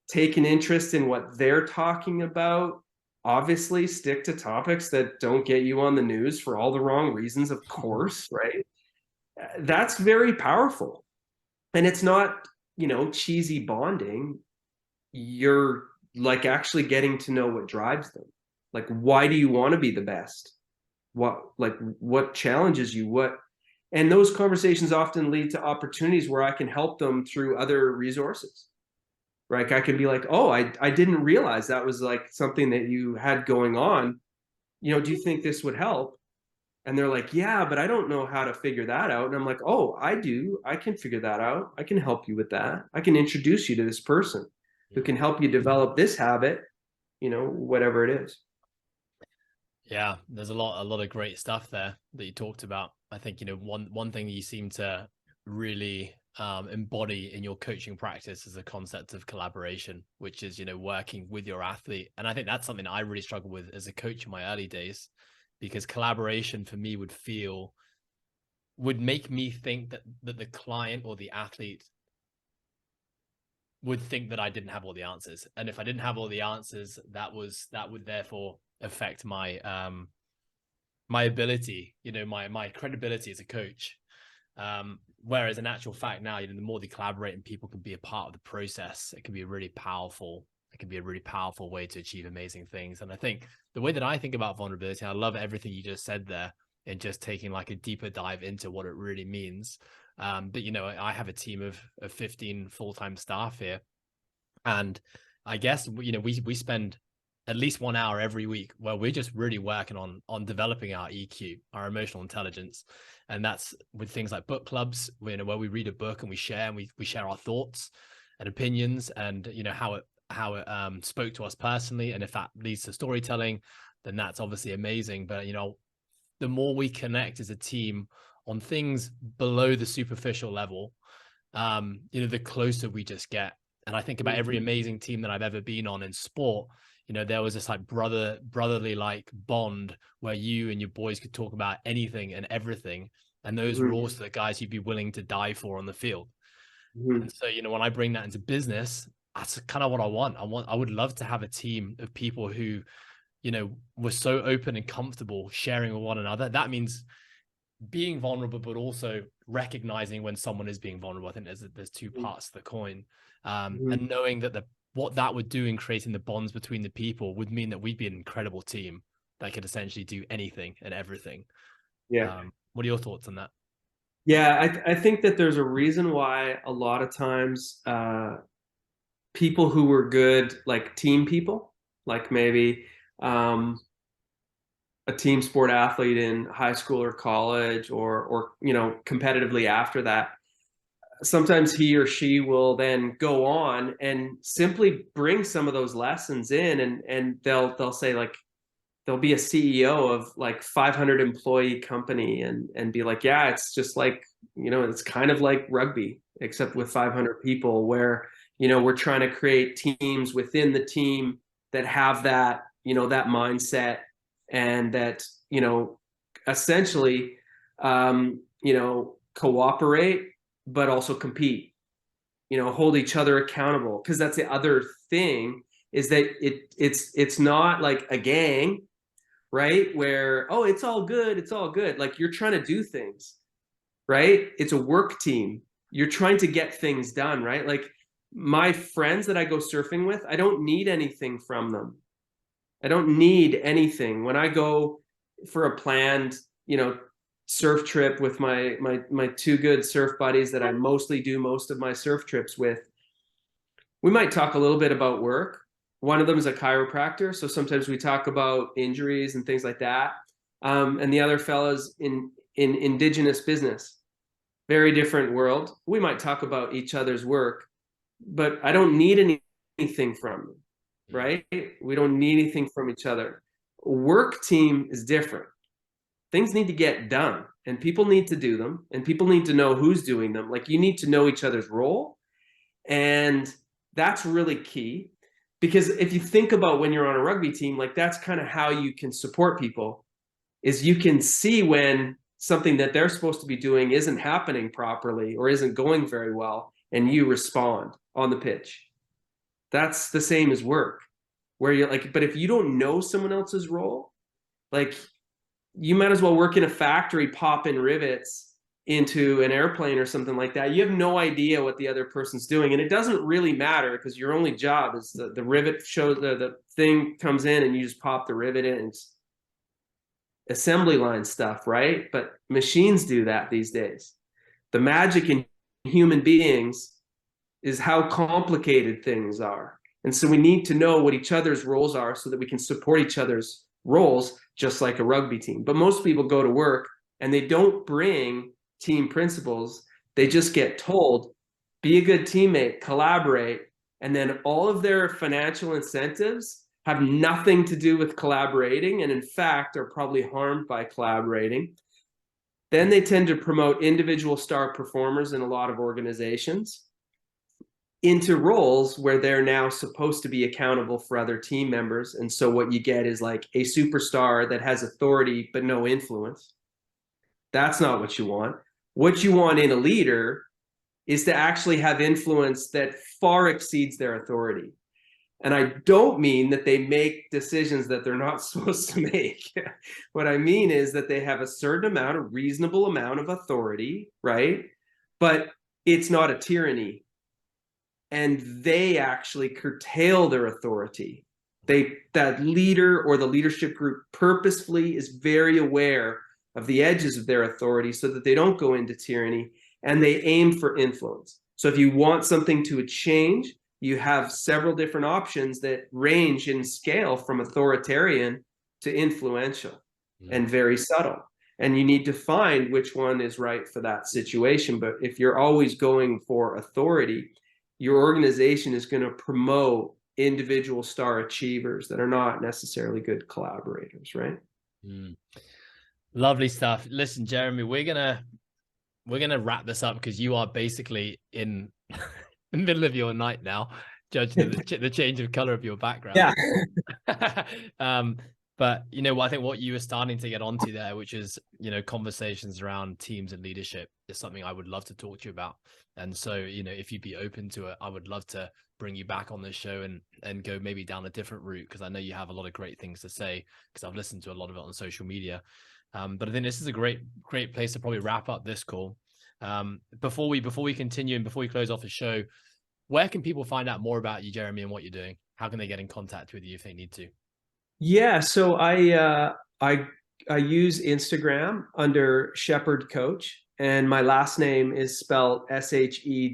take an interest in what they're talking about, obviously stick to topics that don't get you on the news for all the wrong reasons, of course, right? That's very powerful. And it's not, you know, cheesy bonding. You're like actually getting to know what drives them. Like, why do you want to be the best? What challenges you? And those conversations often lead to opportunities where I can help them through other resources. Right? I can be like, oh, I didn't realize that was like something that you had going on. You know, do you think this would help? And they're like, yeah, but I don't know how to figure that out. And I'm like, oh, I do. I can figure that out. I can help you with that. I can introduce you to this person who can help you develop this habit, you know, whatever it is. Yeah, there's a lot of great stuff there that you talked about. I think, you know, one thing you seem to really embody in your coaching practice is a concept of collaboration, which is, working with your athlete. And I think that's something I really struggled with as a coach in my early days, because collaboration for me would make me think that the client or the athlete would think that I didn't have all the answers. And if I didn't have all the answers, that would therefore affect my my ability, my credibility as a coach. Whereas in actual fact now, the more they collaborate and people can be a part of the process, it can be a really powerful way to achieve amazing things. And I think the way that I think about vulnerability, I love everything you just said there, and just taking like a deeper dive into what it really means. But I have a team of 15 full-time staff here, and I guess we spend at least 1 hour every week where we're just really working on developing our EQ, our emotional intelligence. And that's with things like book clubs, where we read a book and we share our thoughts and opinions, and how it spoke to us personally. And if that leads to storytelling, then that's obviously amazing. But the more we connect as a team on things below the superficial level, the closer we just get. And I think about every amazing team that I've ever been on in sport, there was this like brotherly like bond where you and your boys could talk about anything and everything. And those were also the guys you'd be willing to die for on the field. And so, when I bring that into business, that's kind of what I want. I would love to have a team of people who, were so open and comfortable sharing with one another. That means being vulnerable, but also recognizing when someone is being vulnerable. I think there's two parts to the coin. And knowing that what that would do in creating the bonds between the people would mean that we'd be an incredible team that could essentially do anything and everything. Yeah. What are your thoughts on that? Yeah, I think that there's a reason why a lot of times people who were good, like team people, like maybe a team sport athlete in high school or college, or competitively after that, sometimes he or she will then go on and simply bring some of those lessons in, and they'll say, like, they'll be a CEO of like 500 employee company and be like, yeah, it's just like, it's kind of like rugby, except with 500 people, where, we're trying to create teams within the team that have that, that mindset, and that, essentially, cooperate, but also compete, hold each other accountable. Because that's the other thing, is that it's not like a gang, right? Where, oh, it's all good. Like, you're trying to do things, right? It's a work team. You're trying to get things done, right? Like, my friends that I go surfing with, I don't need anything from them. I don't need anything. When I go for a planned, surf trip with my two good surf buddies that I mostly do most of my surf trips with, we might talk a little bit about work. One of them is a chiropractor, so sometimes we talk about injuries and things like that. And the other fella's in indigenous business, very different world. We might talk about each other's work, but I don't need anything from them, right? We don't need anything from each other. Work team is different. Things need to get done, and people need to do them, and people need to know who's doing them. Like, you need to know each other's role, and that's really key. Because if you think about when you're on a rugby team, like, that's kind of how you can support people, is you can see when something that they're supposed to be doing isn't happening properly or isn't going very well, and you respond on the pitch. That's the same as work, where you're like, but if you don't know someone else's role, like, you might as well work in a factory popping rivets into an airplane or something like that. You have no idea what the other person's doing, and it doesn't really matter, because your only job is the rivet shows, the thing comes in and you just pop the rivet in. It's assembly line stuff, right? But machines do that these days. The magic in human beings is how complicated things are. And so we need to know what each other's roles are so that we can support each other's roles, just like a rugby team. But most people go to work and they don't bring team principles. They just get told, be a good teammate, collaborate, and then all of their financial incentives have nothing to do with collaborating, and in fact are probably harmed by collaborating. Then they tend to promote individual star performers in a lot of organizations into roles where they're now supposed to be accountable for other team members. And so what you get is like a superstar that has authority but no influence. That's not what you want. What you want in a leader is to actually have influence that far exceeds their authority. And I don't mean that they make decisions that they're not supposed to make. What I mean is that they have a certain amount, a reasonable amount of authority, right? But it's not a tyranny. And they actually curtail their authority. That leader or the leadership group purposefully is very aware of the edges of their authority so that they don't go into tyranny, and they aim for influence. So if you want something to change, you have several different options that range in scale from authoritarian to influential and very subtle. And you need to find which one is right for that situation. But if you're always going for authority, your organization is going to promote individual star achievers that are not necessarily good collaborators, right? Lovely stuff. Listen, Jeremy, we're gonna wrap this up because you are basically in the middle of your night now, judging the change of color of your background. Yeah. But you know, I think what you were starting to get onto there, which is, you know, conversations around teams and leadership, is something I would love to talk to you about. And so, you know, if you'd be open to it, I would love to bring you back on this show and go maybe down a different route, because I know you have a lot of great things to say, because I've listened to a lot of it on social media. But I think this is a great place to probably wrap up this call. Before we continue and before we close off the show, where can people find out more about you, Jeremy, and what you're doing? How can they get in contact with you if they need to? Yeah, so I use Instagram under Sheppard Coach, and my last name is spelled Sheppard,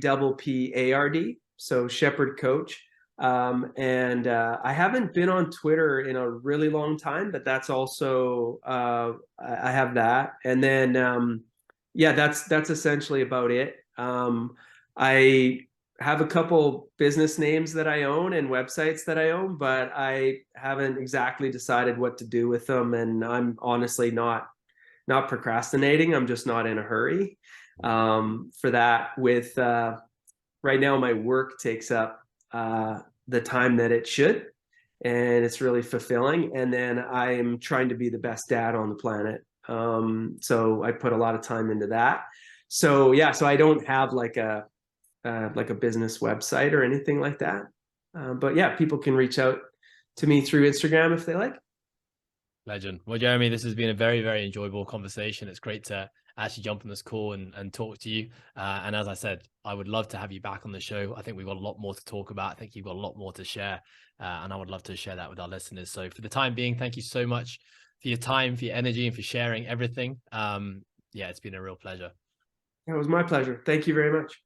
so Sheppard Coach. And I haven't been on Twitter in a really long time, but that's also I have that. And then yeah, that's essentially about it. I have a couple business names that I own and websites that I own, but I haven't exactly decided what to do with them. And I'm honestly not procrastinating. I'm just not in a hurry for that. With right now, my work takes up the time that it should, and it's really fulfilling. And then I'm trying to be the best dad on the planet. So I put a lot of time into that. So yeah, so I don't have like a business website or anything like that. But yeah, people can reach out to me through Instagram if they like. Legend. Well, Jeremy, this has been a very, very enjoyable conversation. It's great to actually jump on this call and talk to you. And as I said, I would love to have you back on the show. I think we've got a lot more to talk about. I think you've got a lot more to share. And I would love to share that with our listeners. So for the time being, thank you so much for your time, for your energy, and for sharing everything. Yeah, it's been a real pleasure. It was my pleasure. Thank you very much.